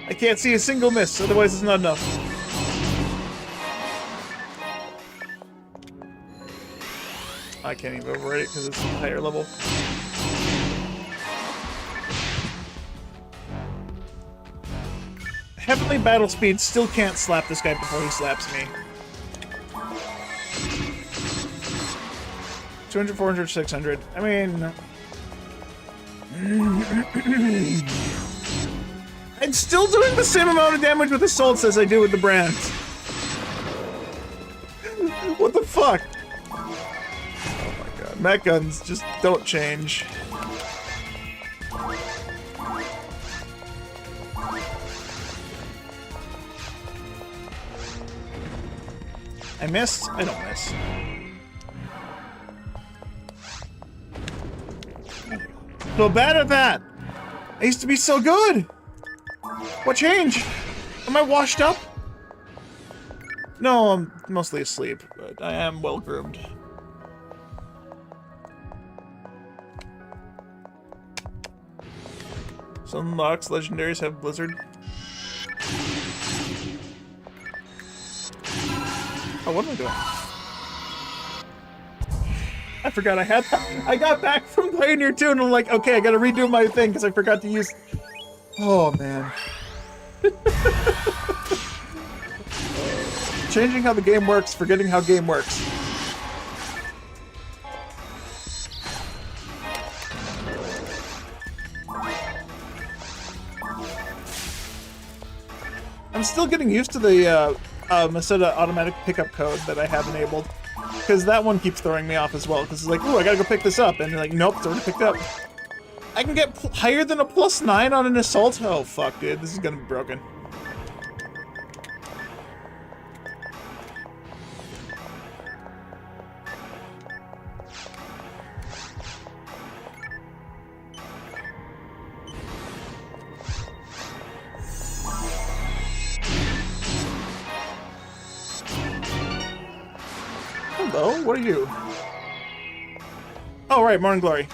I can't see a single miss, otherwise it's not enough. I can't even override it because it's a higher level. Heavenly Battle Speed still can't slap this guy before he slaps me. 200, 400, 600. I mean... I'm still doing the same amount of damage with assaults as I do with the brand. What the fuck? Mech guns just don't change. I missed? I don't miss. So bad at that! I used to be so good! What changed? Am I washed up? No, I'm mostly asleep, but I am well groomed. Some locks legendaries have blizzard. Oh, what am I doing? I forgot I had that. I got back from Pioneer 2 and I'm like, okay, I gotta redo my thing because I forgot to use... Oh, man. Changing how the game works, forgetting how game works. I'm still getting used to the Masada automatic pickup code that I have enabled. Because that one keeps throwing me off as well. Because it's like, ooh, I gotta go pick this up. And you're like, nope, it's already picked up. I can get higher than a +9 on an assault? Oh, fuck, dude. This is gonna be broken. Hello, what are you? Oh, right, Morning Glory.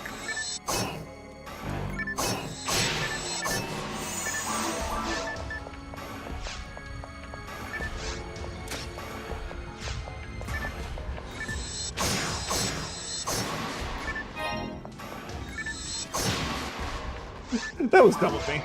That was dumb of me.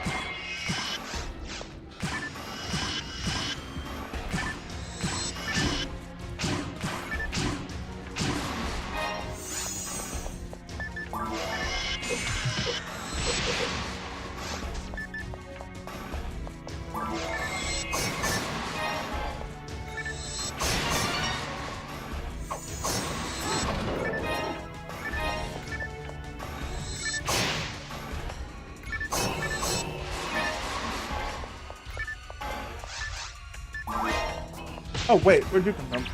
Oh, wait, where'd you come from?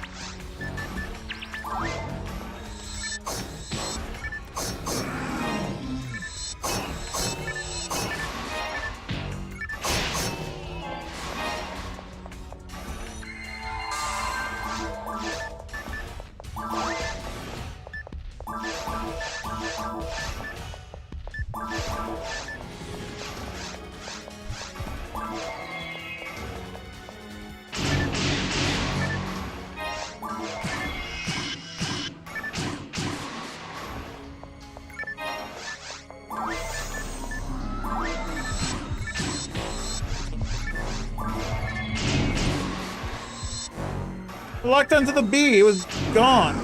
Locked onto the bee. It was gone.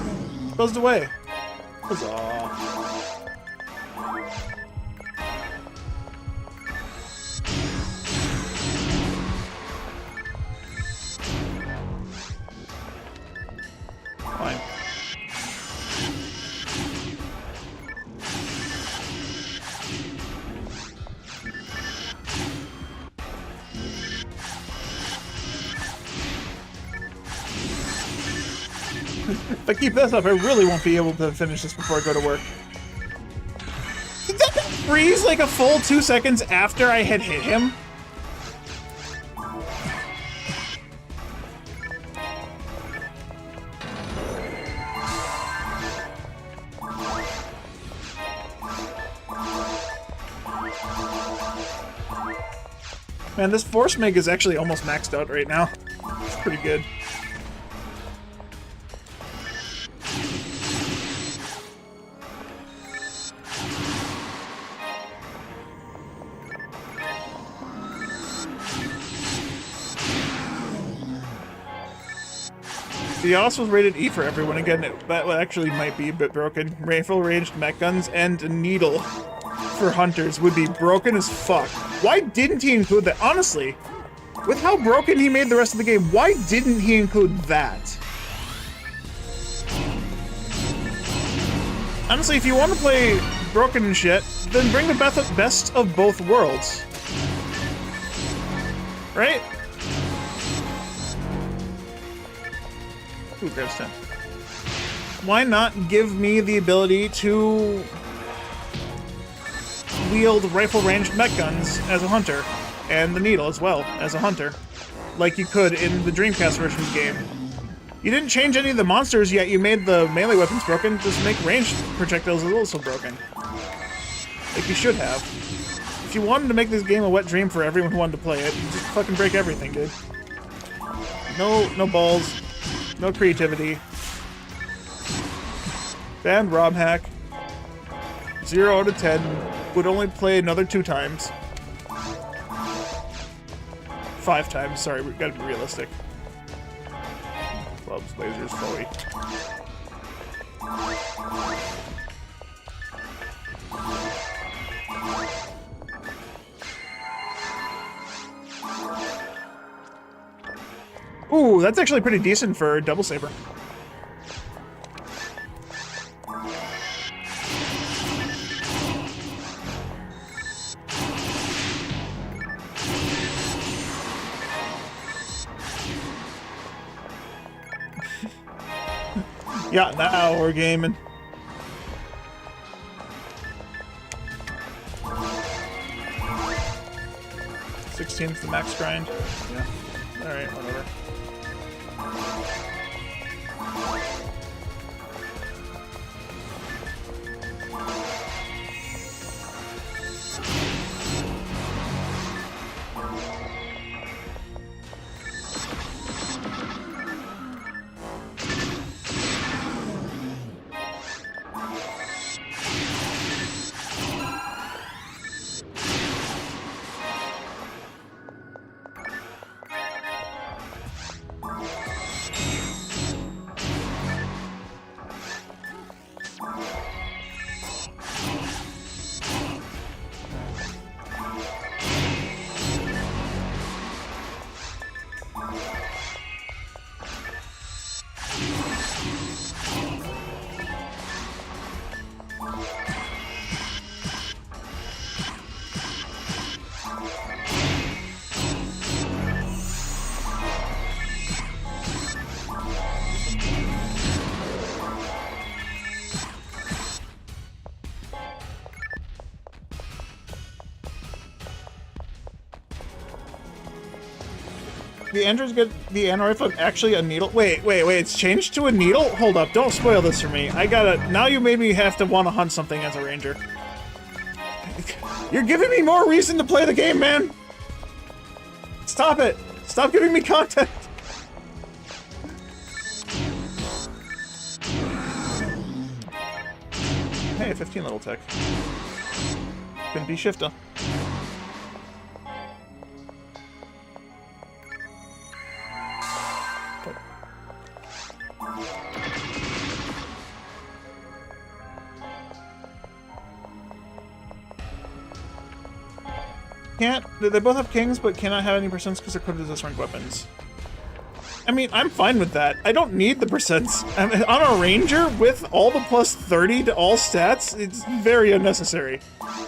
Buzzed away. Huzzah. Fine. If I keep this up, I really won't be able to finish this before I go to work. Did that freeze like a full 2 seconds after I had hit him? Man, this Force Meg is actually almost maxed out right now. It's pretty good. The Os was rated E for everyone. Again, that actually might be a bit broken. Rifle ranged mech guns and a needle for hunters would be broken as fuck. Why didn't he include that? Honestly, with how broken he made the rest of the game, why didn't he include that? Honestly, if you want to play broken and shit, then bring the best of both worlds. Right? Ooh, grabs 10. Why not give me the ability to wield rifle-ranged mech guns as a hunter, and the needle as well as a hunter, like you could in the Dreamcast version of the game? You didn't change any of the monsters, yet you made the melee weapons broken. Just make ranged projectiles also broken. Like you should have. If you wanted to make this game a wet dream for everyone who wanted to play it, just fucking break everything, dude. No balls. No creativity. Banned Romhack. 0 out of 10. Would only play another 2 times. 5 times. Sorry, we gotta be realistic. Clubs, lasers, Chloe. Ooh, that's actually pretty decent for double saber. Yeah, now we're gaming. 16's the max grind. Yeah. Alright, whatever. The androids get the android rifle actually a needle. Wait, it's changed to a needle? Hold up, don't spoil this for me. I gotta, now you made me have to want to hunt something as a ranger. You're giving me more reason to play the game, man! Stop it! Stop giving me content! Hey, 15 little tech. Couldn't be shifter. Can't. They both have kings, but cannot have any percents because they're equipped as rank weapons. I mean, I'm fine with that. I don't need the percents. On a ranger with all the plus 30 to all stats, it's very unnecessary.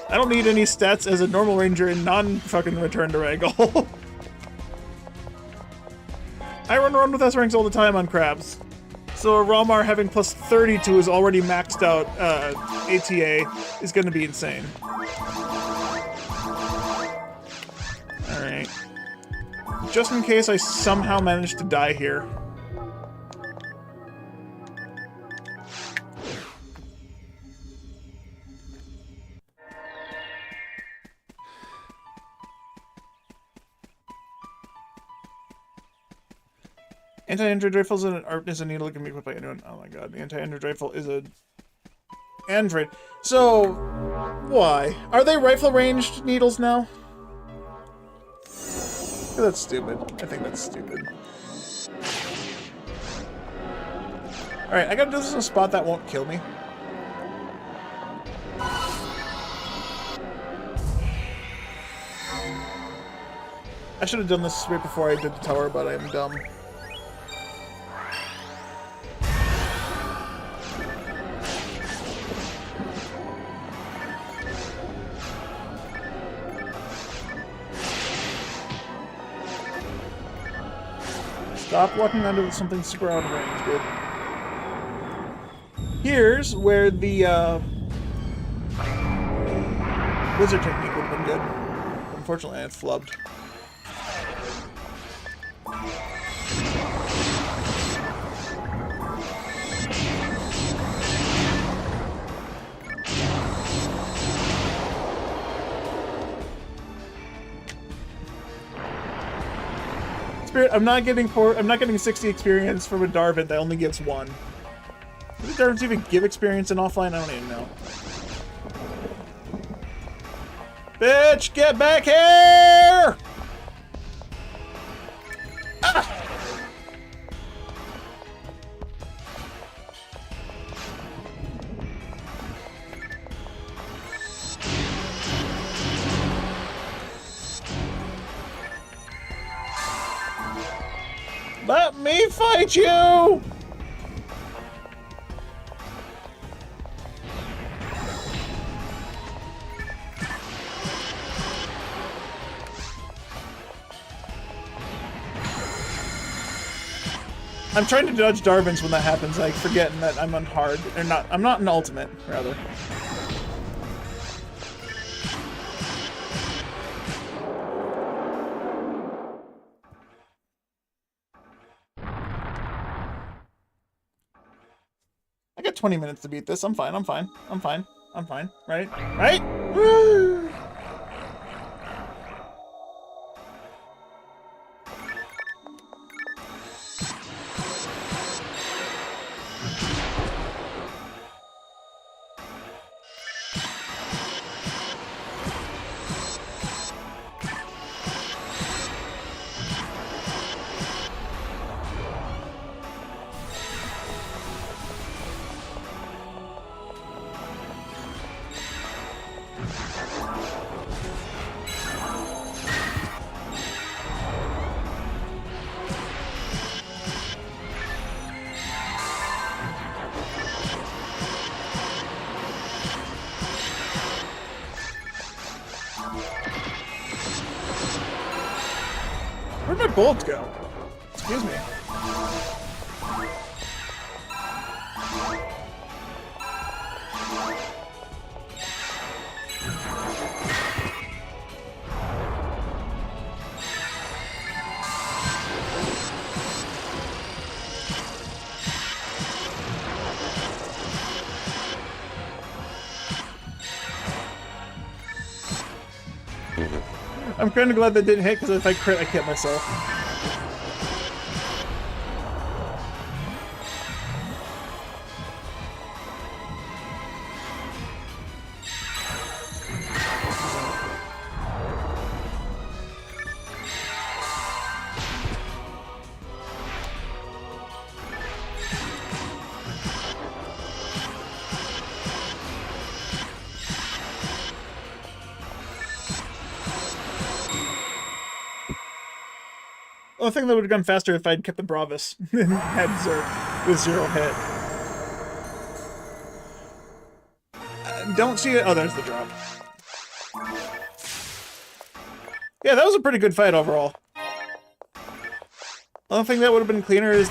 I don't need any stats as a normal ranger in non-fucking return to Ragol. I run around with S ranks all the time on crabs. So a Ralmar having plus 32 is already maxed out ATA is going to be insane. Alright. Just in case I somehow manage to die here. Anti-android rifle is a needle that can be equipped by anyone. Oh my god, the anti-android rifle is a android. So, why? Are they rifle-ranged needles now? That's stupid. I think that's stupid. Alright, I gotta do this in a spot that won't kill me. I should have done this right before I did the tower, but I'm dumb. Stop walking under something super out of range, dude. Here's where the wizard technique would have been good. Unfortunately, I flubbed. Spirit, I'm not getting 60 experience from a Darvin that only gives 1. Does Darvins even give experience in offline? I don't even know. Bitch, get back here! Ah! Let me fight you! I'm trying to dodge Darwin's when that happens, like forgetting that I'm on hard, or not. I'm not in ultimate, rather. I got 20 minutes to beat this. I'm fine. I'm fine. I'm fine. I'm fine. Right? Right? Woo! Where'd my bullets go? Excuse me. I'm kind of glad that didn't hit, because if I crit, I hit myself. The only thing that would have gone faster if I'd kept the Bravus and had Zerg with 0 hit. Don't see it. Oh, there's the drop. Yeah, that was a pretty good fight overall. The only thing that would have been cleaner is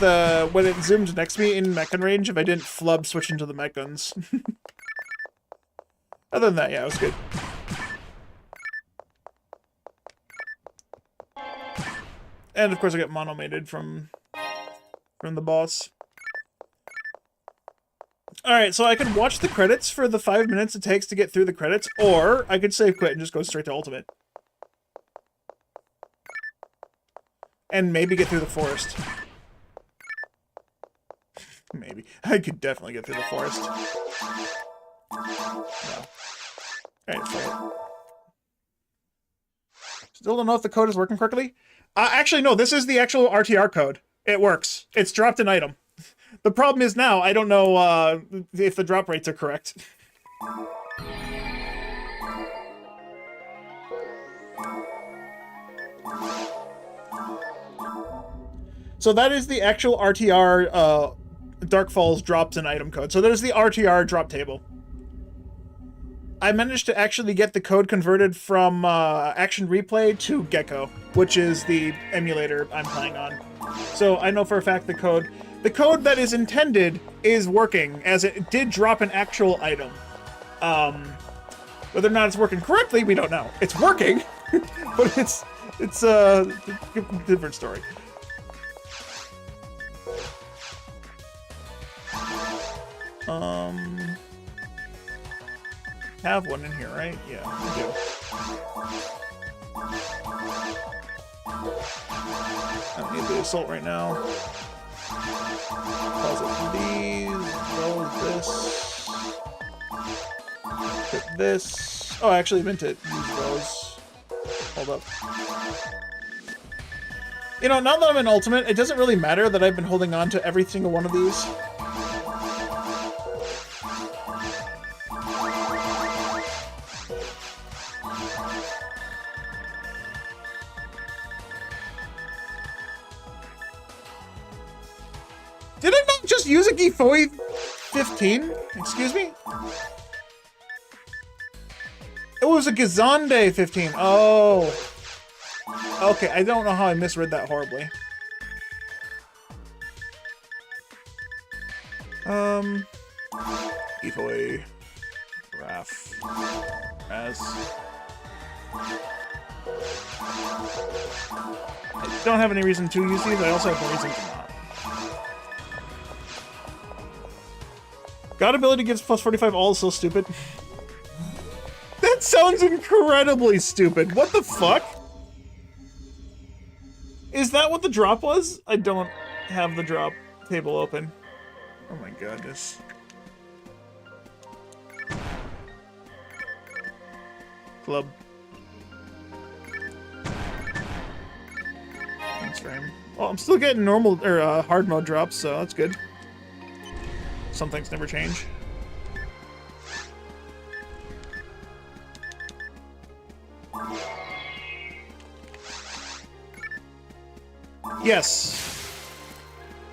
when it zoomed next to me in Mechan range if I didn't flub switch into the mech guns. Other than that, yeah, it was good. And of course I got mono-mated from the boss. Alright, so I could watch the credits for the 5 minutes it takes to get through the credits, or I could save quit and just go straight to ultimate. And maybe get through the forest. Maybe. I could definitely get through the forest. No. Alright, fuck it. Still don't know if the code is working correctly. Actually, no, this is the actual RTR code. It works. It's dropped an item. The problem is now, I don't know if the drop rates are correct. So that is the actual RTR Dark Falls drops an item code. So there's the RTR drop table. I managed to actually get the code converted from Action Replay to Gecko, which is the emulator I'm playing on. So I know for a fact the code that is intended is working, as it did drop an actual item. Whether or not it's working correctly, we don't know. It's working, but it's a different story. Have one in here, right? Yeah, we do. I don't need the assault right now. Pause it for these. Roll this. Hit this. Oh, I actually meant to use those. Hold up. You know, now that I'm in Ultimate, it doesn't really matter that I've been holding on to every single one of these. Gifoi 15? Excuse me? It was a Gazande 15. Oh. Okay, I don't know how I misread that horribly. Gifoi. Raf. Raz. I don't have any reason to use these, I also have no reason to not. God ability gives plus 45, all is so stupid. That sounds incredibly stupid. What the fuck? Is that what the drop was? I don't have the drop table open. Oh my goodness. Club. Thanks, frame. Well, I'm still getting normal or hard mode drops, so that's good. Some things never change. Yes.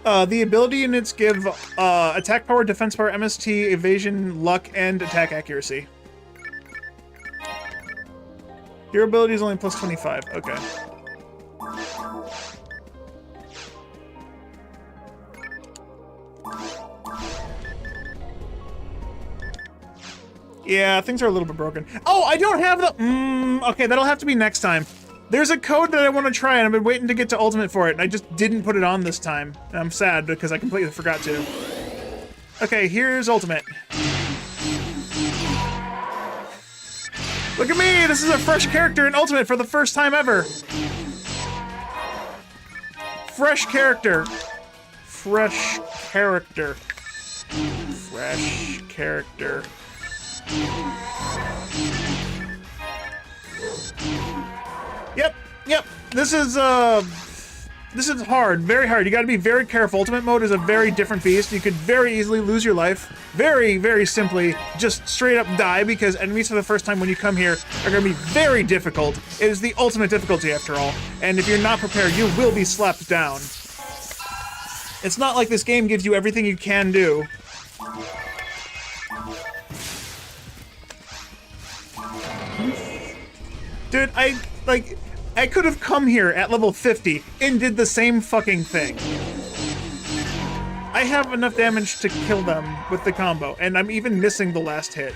The ability units give attack power, defense power, MST, evasion, luck, and attack accuracy. Your ability is only plus 25. Okay. Yeah, things are a little bit broken. Oh, I don't have the... okay, that'll have to be next time. There's a code that I want to try, and I've been waiting to get to Ultimate for it, and I just didn't put it on this time. And I'm sad, because I completely forgot to. Okay, here's Ultimate. Look at me! This is a fresh character in Ultimate for the first time ever! Fresh character. Fresh character. Fresh character. Yep. This is hard, very hard. You gotta be very careful. Ultimate mode is a very different beast. You could very easily lose your life. Very, very simply, just straight up die, because enemies for the first time when you come here are gonna be very difficult. It is the ultimate difficulty after all. And if you're not prepared, you will be slapped down. It's not like this game gives you everything you can do. Dude, I could have come here at level 50 and did the same fucking thing. I have enough damage to kill them with the combo, and I'm even missing the last hit.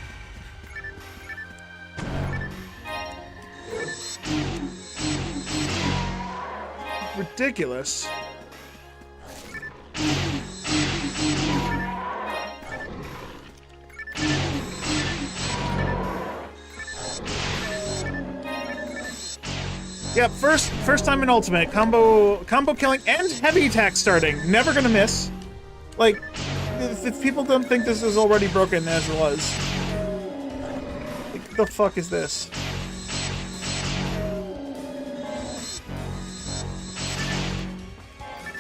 Ridiculous. Yep, first time in Ultimate. Combo killing and heavy attack starting. Never gonna miss. Like, if people don't think this is already broken as it was. Like, the fuck is this?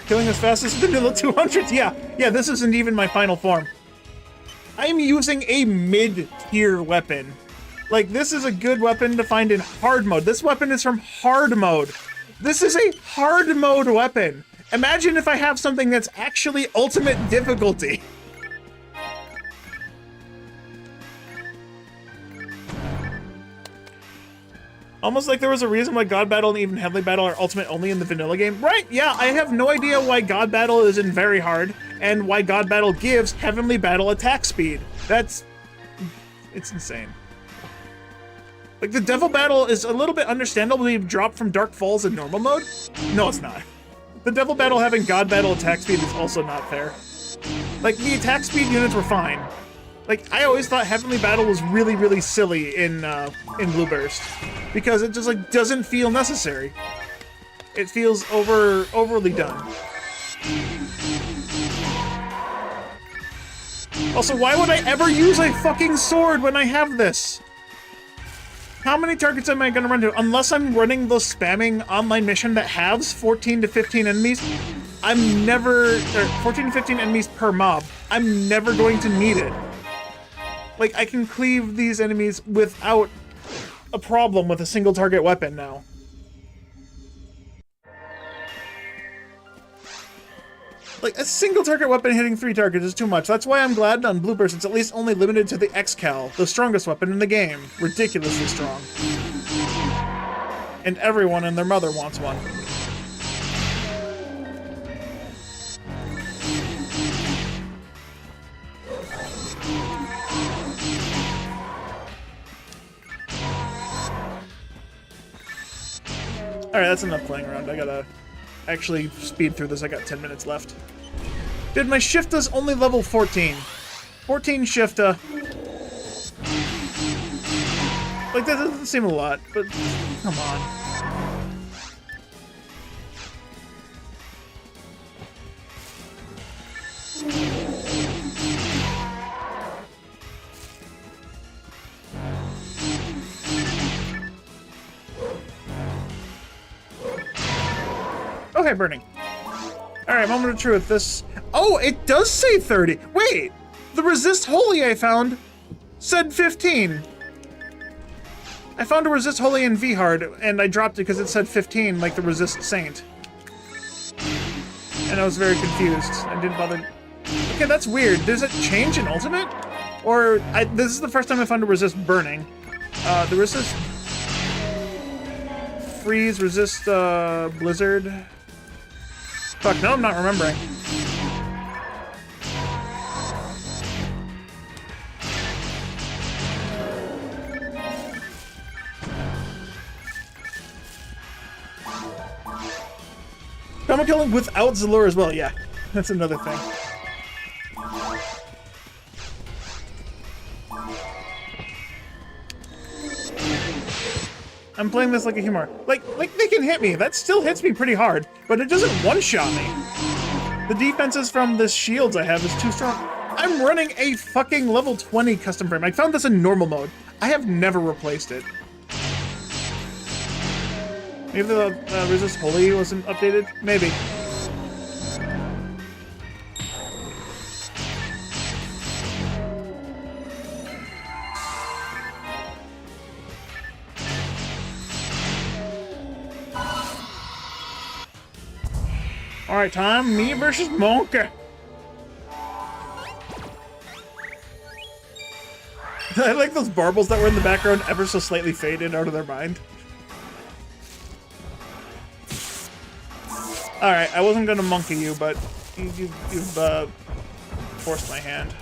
Killing as fast as vanilla 200? Yeah, this isn't even my final form. I'm using a mid-tier weapon. Like, this is a good weapon to find in hard mode. This weapon is from hard mode. This is a hard mode weapon. Imagine if I have something that's actually ultimate difficulty. Almost like there was a reason why God Battle and even Heavenly Battle are ultimate only in the vanilla game. Right, yeah, I have no idea why God Battle is in very hard and why God Battle gives Heavenly Battle attack speed. It's insane. Like, the Devil Battle is a little bit understandably dropped from Dark Falls in normal mode. No, it's not. The Devil Battle having God Battle attack speed is also not fair. Like, the attack speed units were fine. Like, I always thought Heavenly Battle was really, really silly in Blue Burst. Because it just, like, doesn't feel necessary. It feels overly done. Also, why would I ever use a fucking sword when I have this? How many targets am I gonna run to? Unless I'm running the spamming online mission that halves 14 to 15 enemies, I'm never... 14 to 15 enemies per mob. I'm never going to need it. Like, I can cleave these enemies without a problem with a single target weapon now. Like, a single target weapon hitting 3 targets is too much. That's why I'm glad on Blue Burst it's at least only limited to the X-Cal, the strongest weapon in the game. Ridiculously strong. And everyone and their mother wants one. Alright, that's enough playing around. I gotta actually speed through this. I got 10 minutes left. Dude, my Shifta's only level 14. 14 Shifta. Like, that doesn't seem a lot, but come on. Okay, burning. Alright, moment of truth. This... Oh, it does say 30! Wait! The Resist Holy I found said 15. I found a Resist Holy in V-Hard, and I dropped it because it said 15, like the Resist Saint. And I was very confused. I didn't bother... Okay, that's weird. Does it change in Ultimate? Or... this is the first time I found a Resist Burning. The Resist... Freeze, Resist, Blizzard... Fuck, no, I'm not remembering. Combo killing without Zalur as well, yeah. That's another thing. I'm playing this like a humor. Like they can hit me. That still hits me pretty hard, but it doesn't one-shot me. The defenses from this shields I have is too strong. I'm running a fucking level 20 custom frame. I found this in normal mode. I have never replaced it. Maybe the Resist Holy wasn't updated? Maybe. Alright, time. Me versus Monkey. I like those barbels that were in the background ever so slightly faded out of their mind. Alright, I wasn't gonna monkey you, but you've forced my hand.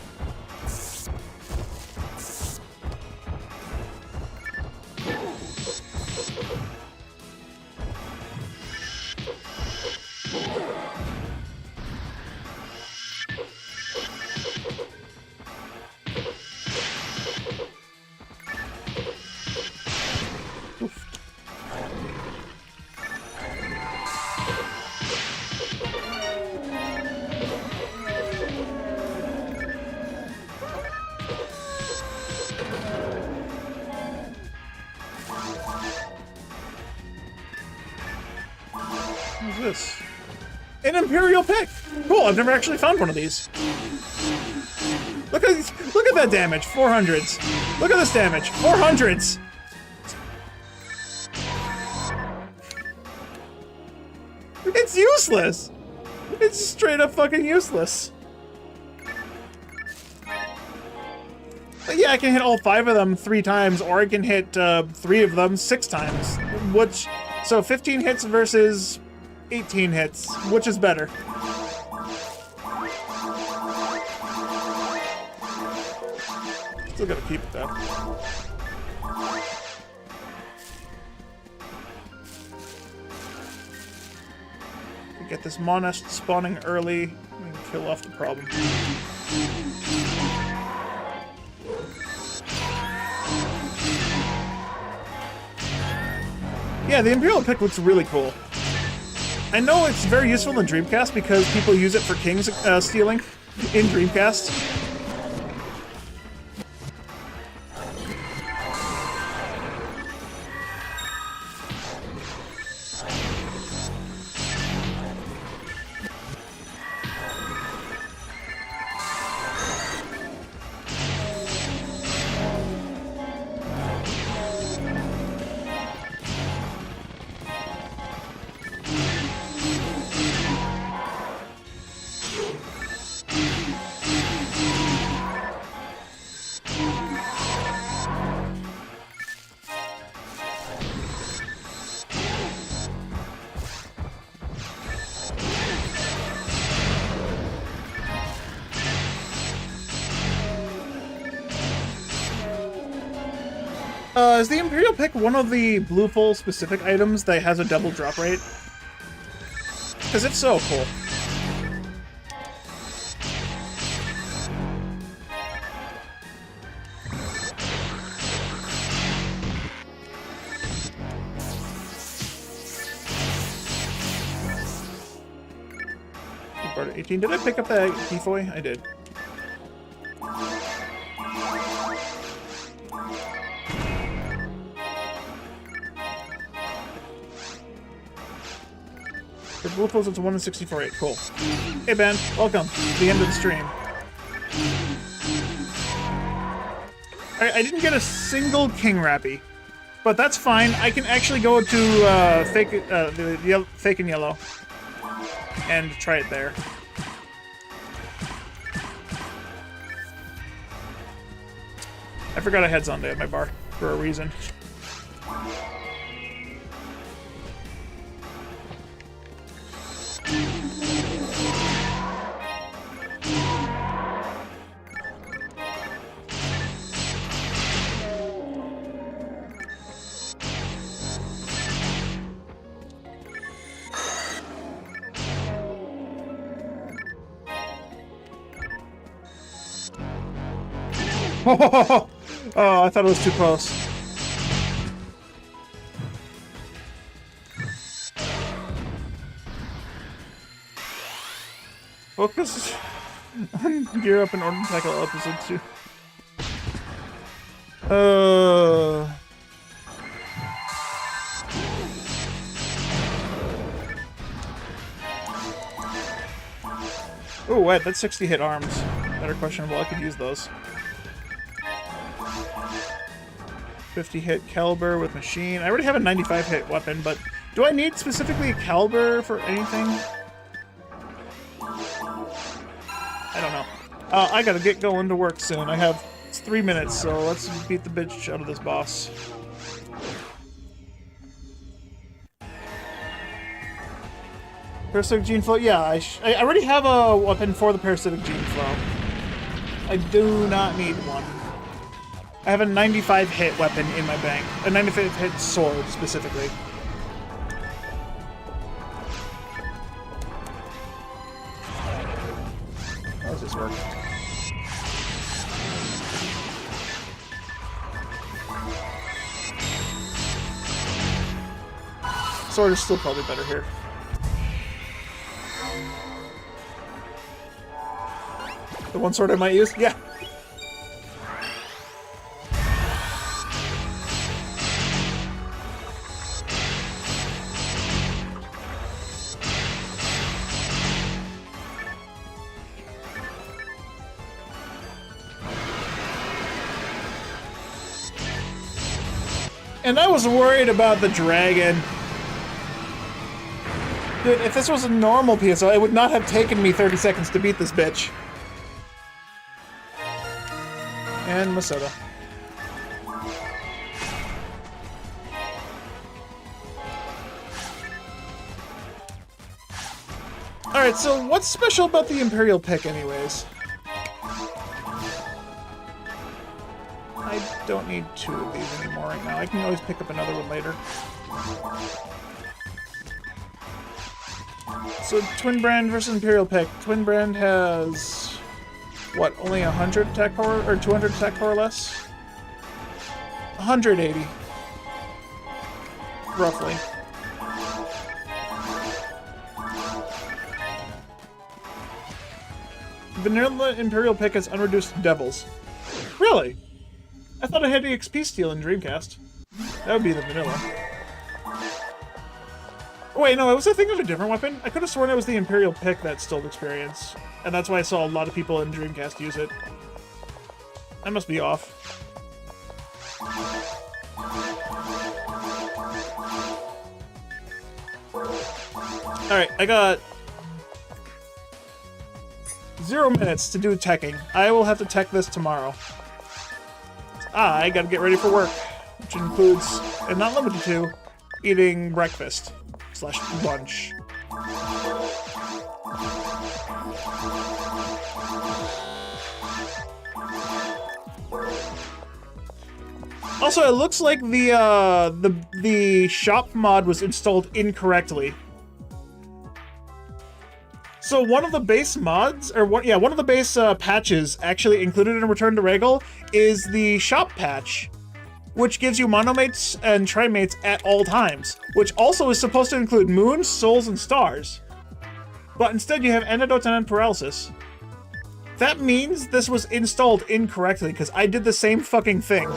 What's this? An Imperial pick! Cool, I've never actually found one of these. Look at that damage, 400s. Look at this damage, 400s! It's useless! It's straight up fucking useless. But yeah, I can hit all 5 of them 3 times, or I can hit 3 of them 6 times. So 15 hits versus 18 hits. Which is better? Still gotta keep it though. Get this Monest spawning early and kill off the problem. Yeah, the Imperial pick looks really cool. I know it's very useful in Dreamcast because people use it for King's stealing in Dreamcast. Is the Imperial Pick one of the blue full specific items that has a double drop rate? Because if so, cool. Part 18. Did I pick up that defoy? I did. For blue pulls, it's 1 in 64.8. Cool. Hey, Ben. Welcome to the end of the stream. Alright, I didn't get a single King Rappy, but that's fine. I can actually go to fake and yellow and try it there. I forgot I had Zonde at my bar for a reason. Oh, I thought it was too close. Focus on gear up in order to tackle episode 2. Oh, wait, that's 60 hit arms. That are questionable. I could use those. 50 hit caliber with machine. I already have a 95 hit weapon, but do I need specifically a caliber for anything? I don't know. I gotta get going to work soon. It's 3 minutes, so let's beat the bitch out of this boss. Parasitic Gene Flow? Yeah, I already have a weapon for the Parasitic Gene Flow. I do not need one. I have a 95 hit weapon in my bank. A 95 hit sword, specifically. How does this work? Sword is still probably better here. The one sword I might use? Yeah. And I was worried about the dragon. Dude, if this was a normal PSO, it would not have taken me 30 seconds to beat this bitch. And Masoda. Alright, so what's special about the Imperial Pick anyways? I don't need 2 of these anymore right now. I can always pick up another one later. So, Twin Brand versus Imperial Pick. Twin Brand has... what, only 100 attack power? Or 200 attack power less? 180. Roughly. Vanilla Imperial Pick has unreduced devils. Really? I thought I had the XP steal in Dreamcast. That would be the vanilla. Oh, wait, no, I was thinking of a different weapon. I could have sworn it was the Imperial Pick that stole experience. And that's why I saw a lot of people in Dreamcast use it. I must be off. Alright, I got 0 minutes to do teching. I will have to tech this tomorrow. I gotta get ready for work, which includes, and not limited to, eating breakfast / lunch. Also, it looks like the shop mod was installed incorrectly. So one of the base mods, or one of the base patches actually included in Return to Ragol is the shop patch, which gives you monomates and trimates at all times, which also is supposed to include moons, souls, and stars. But instead you have antidotes and paralysis. That means this was installed incorrectly, because I did the same fucking thing.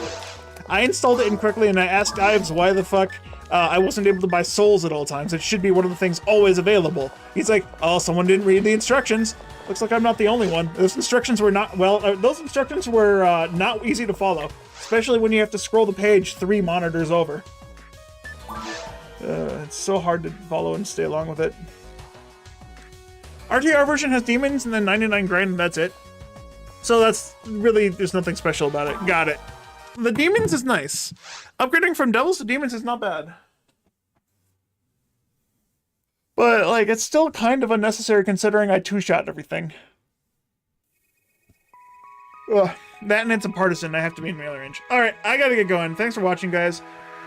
I installed it incorrectly and I asked Ives why the fuck I wasn't able to buy souls at all times. It should be one of the things always available. He's like, oh, someone didn't read the instructions. Looks like I'm not the only one. Those instructions were not, those instructions were not easy to follow. Especially when you have to scroll the page 3 monitors over. It's so hard to follow and stay along with it. RTR version has demons and then 99 grand and that's it. So that's really, there's nothing special about it. Got it. The demons is nice. Upgrading from devils to demons is not bad. But, like, it's still kind of unnecessary considering I two-shot everything. Ugh, that and it's a partisan. I have to be in melee range. Alright, I gotta get going. Thanks for watching, guys.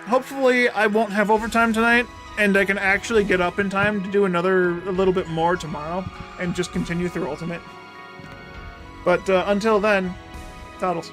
Hopefully I won't have overtime tonight, and I can actually get up in time to do a little bit more tomorrow, and just continue through Ultimate. But until then, toddles.